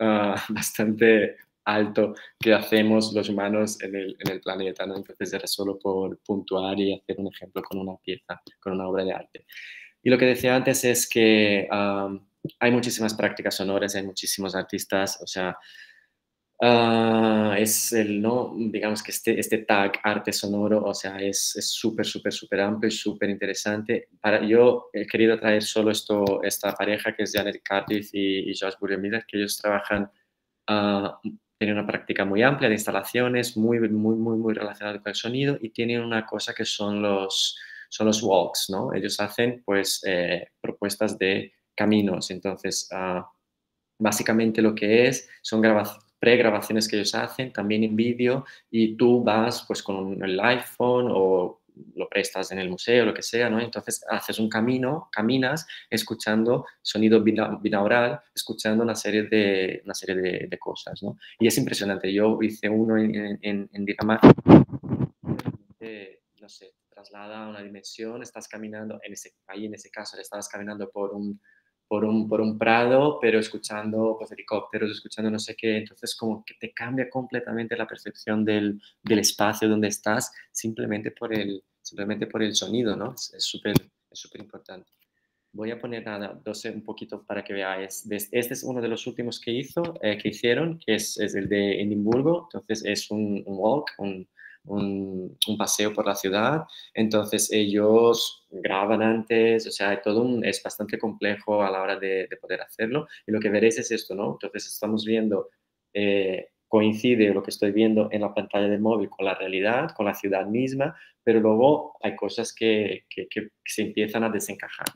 [SPEAKER 2] bastante alto que hacemos los humanos en el planeta, ¿no? Entonces era solo por puntuar y hacer un ejemplo con una pieza, con una obra de arte. Y lo que decía antes es que hay muchísimas prácticas sonoras, hay muchísimos artistas, o sea, ¿no? Digamos que este tag arte sonoro, o sea, es súper, súper, súper amplio y súper interesante. Yo he querido traer solo esta pareja que es Janet Cardiff y Josh Burger-Miller, que ellos trabajan, tienen una práctica muy amplia de instalaciones, muy, muy, muy, muy relacionada con el sonido y tienen una cosa que son los walks, ¿no? Ellos hacen, pues, propuestas de caminos, entonces, básicamente lo que son pregrabaciones que ellos hacen, también en vídeo, y tú vas pues con el iPhone o lo prestas en el museo, lo que sea, ¿no? Entonces haces un camino, caminas escuchando sonido binaural, escuchando una serie de cosas, ¿no? Y es impresionante. Yo hice uno en Dinamarca, no sé, traslada a una dimensión, estás caminando, ahí en ese caso estabas caminando por un prado, pero escuchando pues, helicópteros, escuchando no sé qué, entonces como que te cambia completamente la percepción del espacio donde estás simplemente por el sonido, ¿no? Es súper importante. Voy a poner un poquito para que veáis. Este es uno de los últimos que hicieron, que es el de Edimburgo. Entonces es un walk, un paseo por la ciudad. Entonces ellos graban antes, o sea, es bastante complejo a la hora de poder hacerlo. Y lo que veréis es esto, ¿no? Entonces estamos viendo, coincide lo que estoy viendo en la pantalla del móvil con la realidad, con la ciudad misma, pero luego hay cosas que se empiezan a desencajar.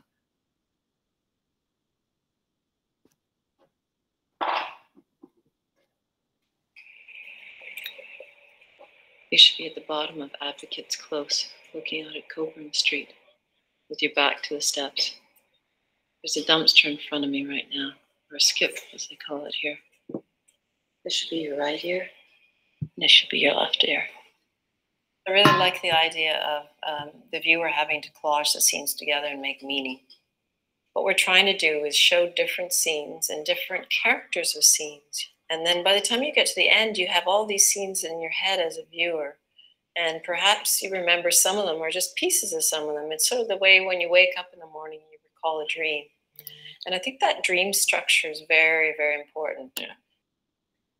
[SPEAKER 3] You should be at the bottom of Advocates Close, looking out at Coburn Street, with your back to the steps. There's a dumpster in front of me right now, or a skip, as they call it here. This should be your right ear, and this should be your left ear. I really like the idea of the viewer having to collage the scenes together and make meaning. What we're trying to do is show different scenes and different characters of scenes. And then by the time you get to the end, you have all these scenes in your head as a viewer. And perhaps you remember some of them or just pieces of some of them. It's sort of the way when you wake up in the morning, you recall a dream. And I think that dream structure is very, very important.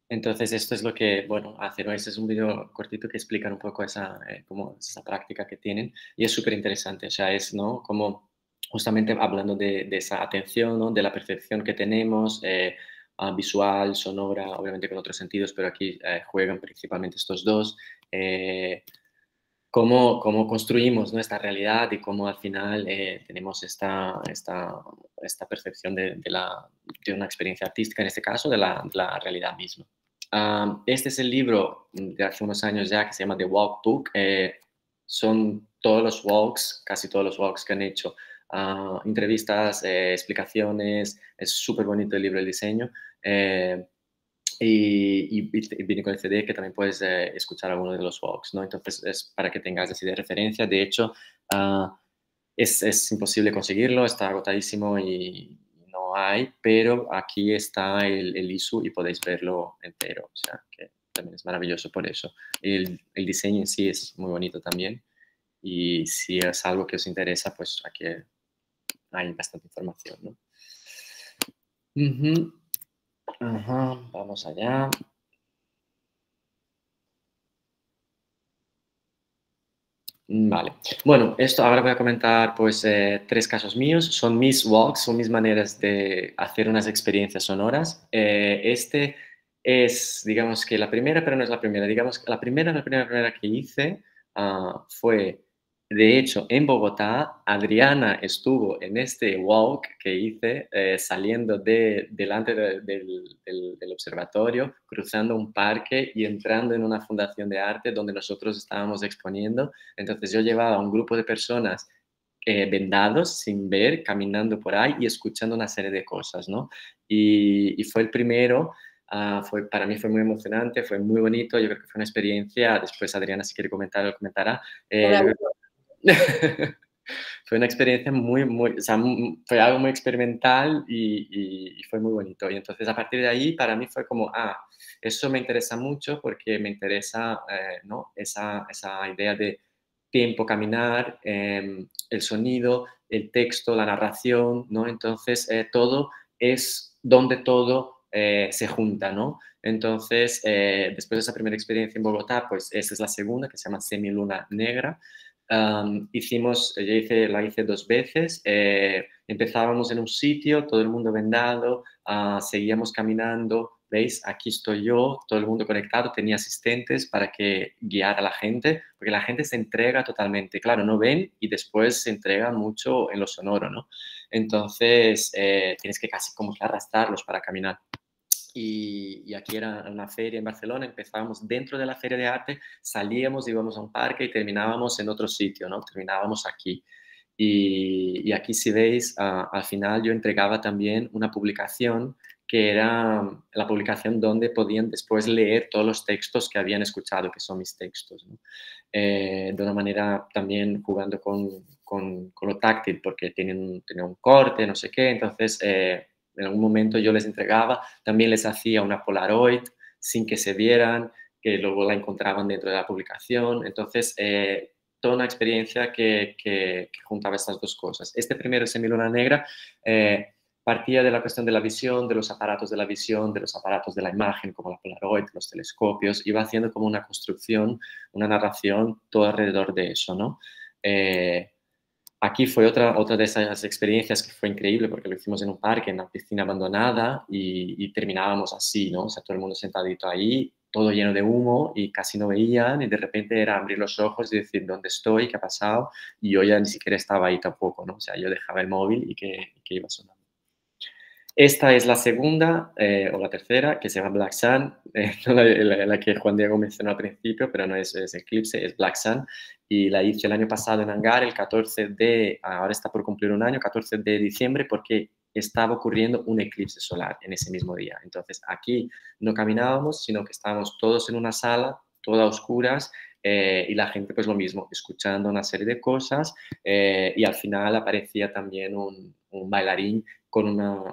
[SPEAKER 2] Entonces, esto es lo que, bueno, hacen. Este es un vídeo cortito que explica un poco esa, como esa práctica que tienen y es súper interesante. O sea, es, ¿no? Como justamente hablando de esa atención, ¿no? De la percepción que tenemos, visual, sonora, obviamente con otros sentidos, pero aquí juegan principalmente estos dos. Cómo construimos nuestra realidad y cómo al final tenemos esta percepción de una experiencia artística, en este caso, de la realidad misma. Este es el libro de hace unos años ya que se llama The Walk Book. Son todos los walks, casi todos los walks que han hecho. Entrevistas, explicaciones, es súper bonito el libro, el diseño. Y viene con el CD que también puedes escuchar algunos de los walks, ¿no? Entonces es para que tengas así de referencia. De hecho, es imposible conseguirlo, está agotadísimo y no hay, pero aquí está el ISU y podéis verlo entero, o sea que también es maravilloso por eso. El diseño en sí es muy bonito también y si es algo que os interesa, pues aquí hay bastante información, ¿no? Ajá, vamos allá. Vale. Bueno, esto ahora voy a comentar pues 3 casos míos. Son mis walks, son mis maneras de hacer unas experiencias sonoras. Este es, digamos que la primera, pero no es la primera. Digamos que la primera que hice fue, de hecho, en Bogotá. Adriana estuvo en este walk que hice saliendo delante del observatorio, cruzando un parque y entrando en una fundación de arte donde nosotros estábamos exponiendo. Entonces yo llevaba a un grupo de personas vendados, sin ver, caminando por ahí y escuchando una serie de cosas, ¿no? Y fue el primero, para mí fue muy emocionante, fue muy bonito, yo creo que fue una experiencia, después Adriana si quiere comentar, lo comentará. Fue una experiencia o sea, fue algo muy experimental y fue muy bonito. Y entonces a partir de ahí para mí fue como, eso me interesa mucho porque me interesa, ¿no? esa idea de tiempo, caminar, el sonido, el texto, la narración, ¿no? Entonces todo es donde todo se junta, ¿no? Entonces, después de esa primera experiencia en Bogotá, pues esa es la segunda, que se llama Semiluna Negra. La hice 2 veces. Empezábamos en un sitio, todo el mundo vendado, seguíamos caminando. ¿Veis? Aquí estoy yo, todo el mundo conectado, tenía asistentes para que guiara a la gente, porque la gente se entrega totalmente. Claro, no ven y después se entrega mucho en lo sonoro, ¿no? Entonces, tienes que casi como que arrastrarlos para caminar. Y aquí era una feria en Barcelona, empezábamos dentro de la feria de arte, salíamos, íbamos a un parque y terminábamos en otro sitio, ¿no? Terminábamos aquí. Y aquí si veis, al final yo entregaba también una publicación que era la publicación donde podían después leer todos los textos que habían escuchado, que son mis textos, ¿no? De una manera también jugando con lo táctil, porque tenía un corte, no sé qué, entonces en algún momento yo les entregaba, también les hacía una Polaroid sin que se vieran, que luego la encontraban dentro de la publicación, entonces toda una experiencia que juntaba estas dos cosas. Este primero, Semiluna Negra, partía de la cuestión de la visión, de los aparatos de la visión, de los aparatos de la imagen, como la Polaroid, los telescopios, iba haciendo como una construcción, una narración, todo alrededor de eso, ¿no? Aquí fue otra de esas experiencias que fue increíble porque lo hicimos en un parque, en una piscina abandonada y terminábamos así, ¿no? O sea, todo el mundo sentadito ahí, todo lleno de humo y casi no veían y de repente era abrir los ojos y decir, ¿dónde estoy? ¿Qué ha pasado? Y yo ya ni siquiera estaba ahí tampoco, ¿no? O sea, yo dejaba el móvil y que iba sonando. Esta es la segunda o la tercera, que se llama Black Sun, no la que Juan Diego mencionó al principio, pero no es Eclipse, es Black Sun. Y la hice el año pasado en Hangar, el 14 ahora está por cumplir un año, 14 de diciembre, porque estaba ocurriendo un eclipse solar en ese mismo día. Entonces aquí no caminábamos, sino que estábamos todos en una sala, todas a oscuras, y la gente pues lo mismo, escuchando una serie de cosas y al final aparecía también un bailarín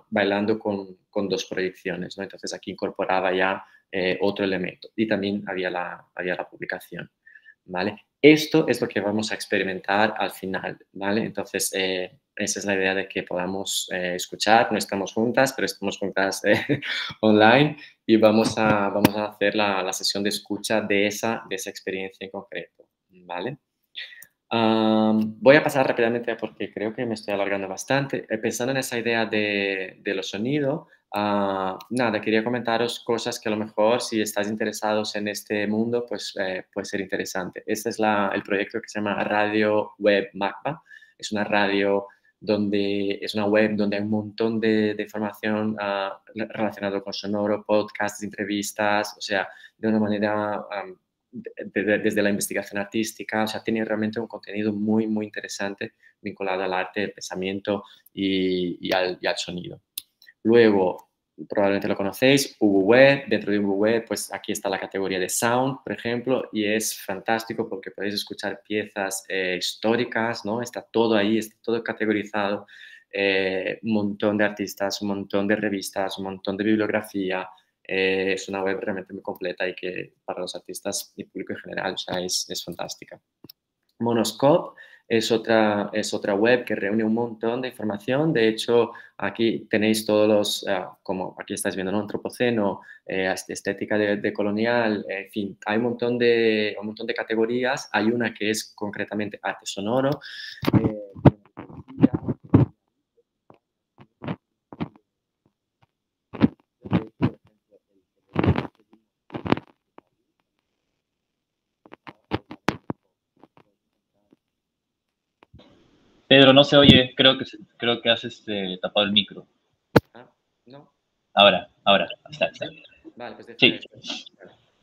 [SPEAKER 2] bailando con 2 proyecciones, ¿no? Entonces aquí incorporaba ya otro elemento y también había la publicación, ¿vale? Esto es lo que vamos a experimentar al final, ¿vale? Entonces esa es la idea de que podamos escuchar. No estamos juntas, pero estamos juntas online y vamos a hacer la sesión de escucha de esa experiencia en concreto, ¿vale? Voy a pasar rápidamente porque creo que me estoy alargando bastante. Pensando en esa idea de los sonidos, nada, quería comentaros cosas que a lo mejor si estáis interesados en este mundo, pues puede ser interesante. Este es el proyecto que se llama Radio Web MACBA. Es una radio es una web donde hay un montón de información relacionada con sonoro, podcasts, entrevistas, o sea, de una manera desde la investigación artística, o sea, tiene realmente un contenido muy, muy interesante vinculado al arte, al pensamiento y al sonido. Luego, probablemente lo conocéis, UWeb. Dentro de UWeb, pues aquí está la categoría de Sound, por ejemplo, y es fantástico porque podéis escuchar piezas históricas, ¿no? Está todo ahí, está todo categorizado, un montón de artistas, un montón de revistas, un montón de bibliografía. Es una web realmente muy completa y que para los artistas y público en general, o sea, es fantástica. Monoscope es otra web que reúne un montón de información. De hecho, aquí tenéis todos los, como aquí estáis viendo, ¿no? Antropoceno, estética de colonial, en fin, hay un montón de categorías. Hay una que es concretamente arte sonoro.
[SPEAKER 1] Pedro, no se oye, creo que has tapado el micro.
[SPEAKER 2] ¿No?
[SPEAKER 1] Ahora, está.
[SPEAKER 2] Vale, pues
[SPEAKER 1] sí.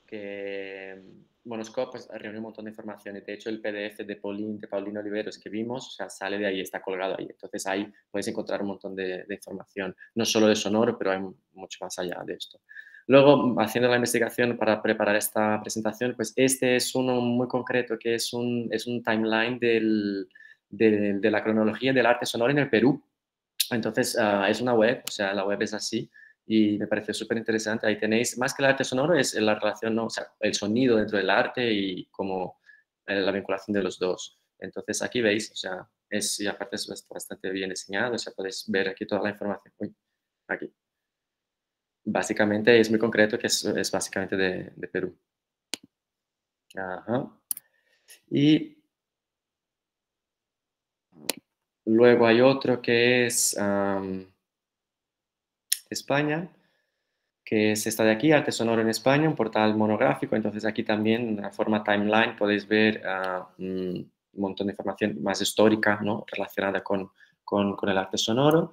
[SPEAKER 2] Que Monoscope pues, reúne un montón de información y de hecho el PDF de Paulina Oliveros que vimos, o sea, sale de ahí, está colgado ahí. Entonces ahí podéis encontrar un montón de información, no solo de sonoro, pero hay mucho más allá de esto. Luego, haciendo la investigación para preparar esta presentación, pues este es uno muy concreto que es un timeline de la cronología del arte sonoro en el Perú. Entonces, es una web, o sea, la web es así y me parece súper interesante. Ahí tenéis, más que el arte sonoro, es la relación, ¿no? O sea, el sonido dentro del arte y como la vinculación de los dos. Entonces, aquí veis, o sea, y aparte es bastante bien diseñado, o sea, podéis ver aquí toda la información. Uy, aquí. Básicamente es muy concreto que es básicamente de Perú. Ajá. Y luego hay otro que es España, que es esta de aquí, Arte Sonoro en España, un portal monográfico. Entonces aquí también, en la forma timeline, podéis ver un montón de información más histórica, ¿no? Relacionada con el arte sonoro.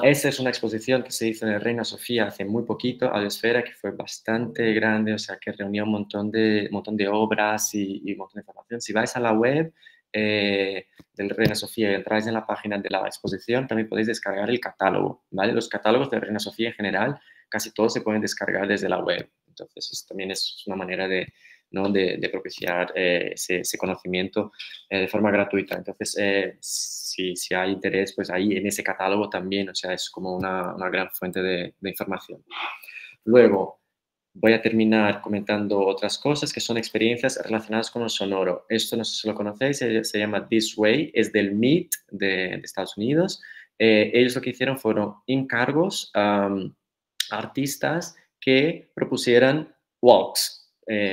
[SPEAKER 2] Esta es una exposición que se hizo en el Reina Sofía hace muy poquito, Audiosfera, que fue bastante grande, o sea, que reunía un montón de obras y un montón de información. Si vais a la web del Reina Sofía y entráis en la página de la exposición, también podéis descargar el catálogo, ¿vale? Los catálogos de Reina Sofía en general, casi todos se pueden descargar desde la web. Entonces, también es una manera de propiciar ese conocimiento de forma gratuita. Entonces, si hay interés, pues ahí en ese catálogo también, o sea, es como una gran fuente de información. Luego, voy a terminar comentando otras cosas que son experiencias relacionadas con lo sonoro. Esto no sé si lo conocéis, se llama This Way, es del MIT de Estados Unidos. Ellos lo que hicieron fueron encargos a artistas que propusieran walks,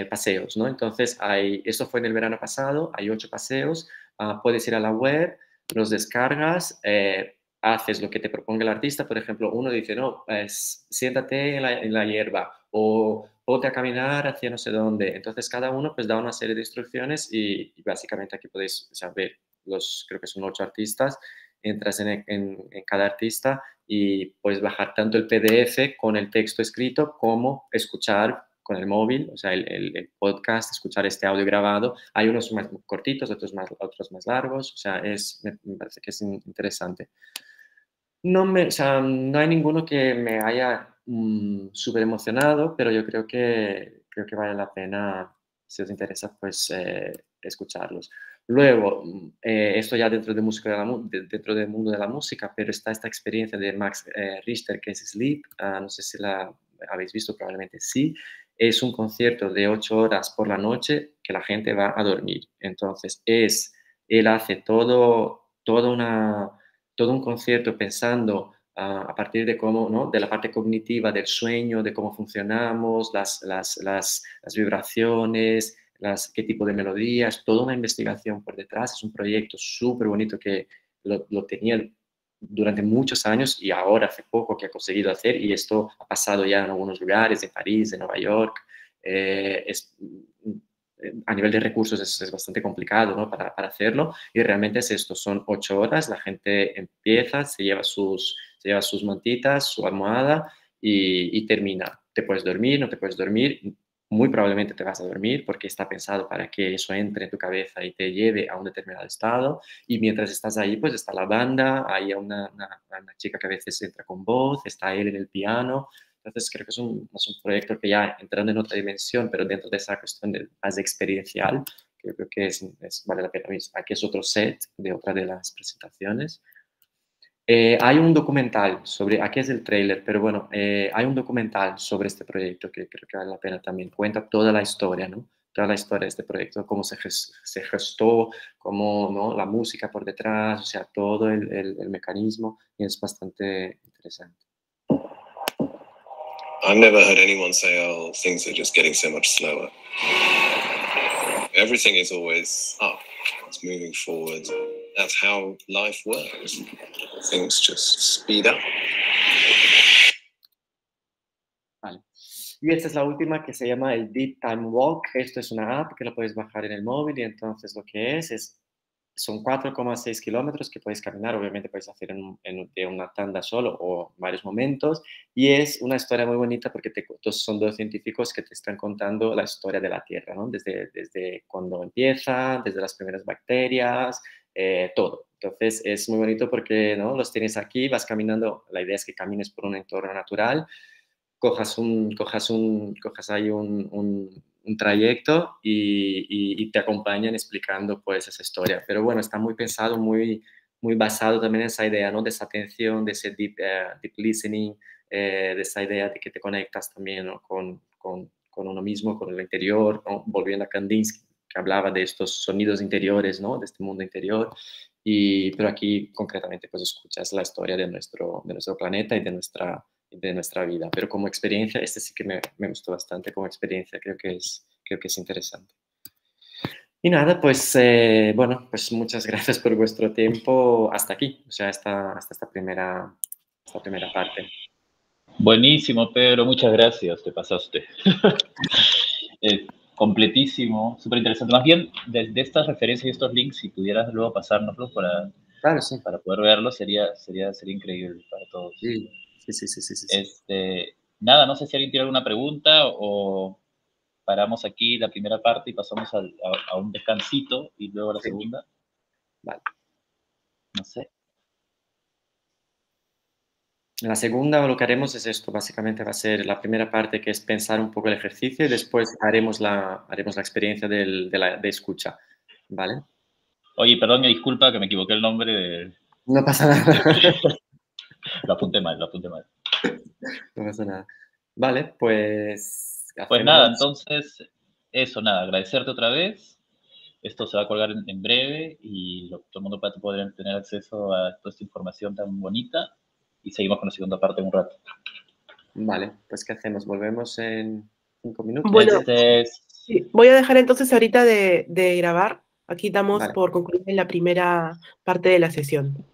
[SPEAKER 2] paseos, ¿no? Entonces, esto fue en el verano pasado, hay 8 paseos, puedes ir a la web, los descargas, haces lo que te proponga el artista. Por ejemplo, uno dice, no, pues, siéntate en la hierba o ponte a caminar hacia no sé dónde. Entonces, cada uno pues da una serie de instrucciones y básicamente aquí podéis saber, creo que son 8 artistas, entras en cada artista y puedes bajar tanto el PDF con el texto escrito como escuchar con el móvil, o sea, el podcast, escuchar este audio grabado. Hay unos más cortitos, otros más largos, o sea, me parece que es interesante. O sea, no hay ninguno que me haya súper emocionado, pero yo creo que vale la pena, si os interesa, pues escucharlos. Luego, esto ya dentro del mundo de la música, pero está esta experiencia de Max Richter, que es Sleep, no sé si la habéis visto, probablemente sí. Es un concierto de 8 horas por la noche que la gente va a dormir. Entonces, él hace todo todo un concierto pensando a partir de cómo, ¿no? De la parte cognitiva del sueño, de cómo funcionamos, las vibraciones, qué tipo de melodías, toda una investigación por detrás. Es un proyecto súper bonito que lo tenía durante muchos años y ahora hace poco que ha conseguido hacer, y esto ha pasado ya en algunos lugares, de París, de Nueva York. A nivel de recursos es bastante complicado, ¿no? para hacerlo, y realmente es esto, son 8 horas, la gente empieza, se lleva sus mantitas, su almohada y termina. Te puedes dormir, no te puedes dormir, muy probablemente te vas a dormir porque está pensado para que eso entre en tu cabeza y te lleve a un determinado estado, y mientras estás ahí, pues está la banda, hay una chica que a veces entra con voz, está él en el piano. Entonces creo que es un proyecto que ya entrando en otra dimensión, pero dentro de esa cuestión más experiencial, que yo creo que vale la pena. Aquí es otro set de otra de las presentaciones. Hay un documental sobre, aquí es el tráiler, pero bueno, hay un documental sobre este proyecto que creo que vale la pena también. Cuenta toda la historia, ¿no? Toda la historia de este proyecto, cómo se gestó, cómo, ¿no? La música por detrás, o sea, todo el mecanismo, y es bastante interesante.
[SPEAKER 4] I've never heard anyone say, oh, things are just getting so much slower. Everything is always up. It's moving forward. That's how life works. Things just speed up.
[SPEAKER 2] Vale. Y esta es la última, que se llama el Deep Time Walk. Esto es una app que lo puedes bajar en el móvil, y entonces lo que son 4,6 kilómetros que puedes caminar. Obviamente puedes hacer de una tanda solo o varios momentos, y es una historia muy bonita porque son 2 científicos que te están contando la historia de la Tierra, ¿no? Desde cuando empieza, desde las primeras bacterias, todo. Entonces es muy bonito porque, ¿no? Los tienes aquí, vas caminando. La idea es que camines por un entorno natural, cojas ahí un trayecto y te acompañan explicando pues esa historia. Pero bueno, está muy pensado, muy basado también en esa idea, ¿no? De esa atención, de ese deep listening, de esa idea de que te conectas también, ¿no? con uno mismo, con el interior, ¿no? Volviendo a Kandinsky, que hablaba de estos sonidos interiores, ¿no? De este mundo interior. Pero aquí concretamente pues escuchas la historia de nuestro planeta y de nuestra vida. Pero como experiencia, este sí que me gustó bastante como experiencia, creo que es interesante. Y nada, pues bueno, pues muchas gracias por vuestro tiempo hasta aquí, o sea, hasta esta primera parte.
[SPEAKER 1] Buenísimo, Pedro, muchas gracias, te pasaste. Completísimo, súper interesante. Más bien, de estas referencias y estos links, si pudieras luego pasárnoslos
[SPEAKER 2] Claro, sí.
[SPEAKER 1] para poder verlos, sería increíble para todos.
[SPEAKER 2] Sí.
[SPEAKER 1] Nada, no sé si alguien tiene alguna pregunta o paramos aquí la primera parte y pasamos a un descansito y luego a la segunda.
[SPEAKER 2] Vale.
[SPEAKER 1] No sé.
[SPEAKER 2] La segunda lo que haremos es esto, básicamente va a ser la primera parte, que es pensar un poco el ejercicio, y después haremos la experiencia de escucha, ¿vale?
[SPEAKER 1] Oye, perdón, me disculpa que me equivoqué el nombre de...
[SPEAKER 2] No pasa nada.
[SPEAKER 1] Lo apunté mal.
[SPEAKER 2] No pasa nada. Vale, pues...
[SPEAKER 1] Pues nada, entonces, agradecerte otra vez. Esto se va a colgar en breve y todo el mundo va a poder tener acceso a toda esta información tan bonita, y seguimos con la segunda parte en un rato.
[SPEAKER 2] Vale, pues ¿qué hacemos? ¿Volvemos en 5 minutos?
[SPEAKER 5] Bueno, sí, voy a dejar entonces ahorita de grabar. Aquí damos por concluir la primera parte de la sesión.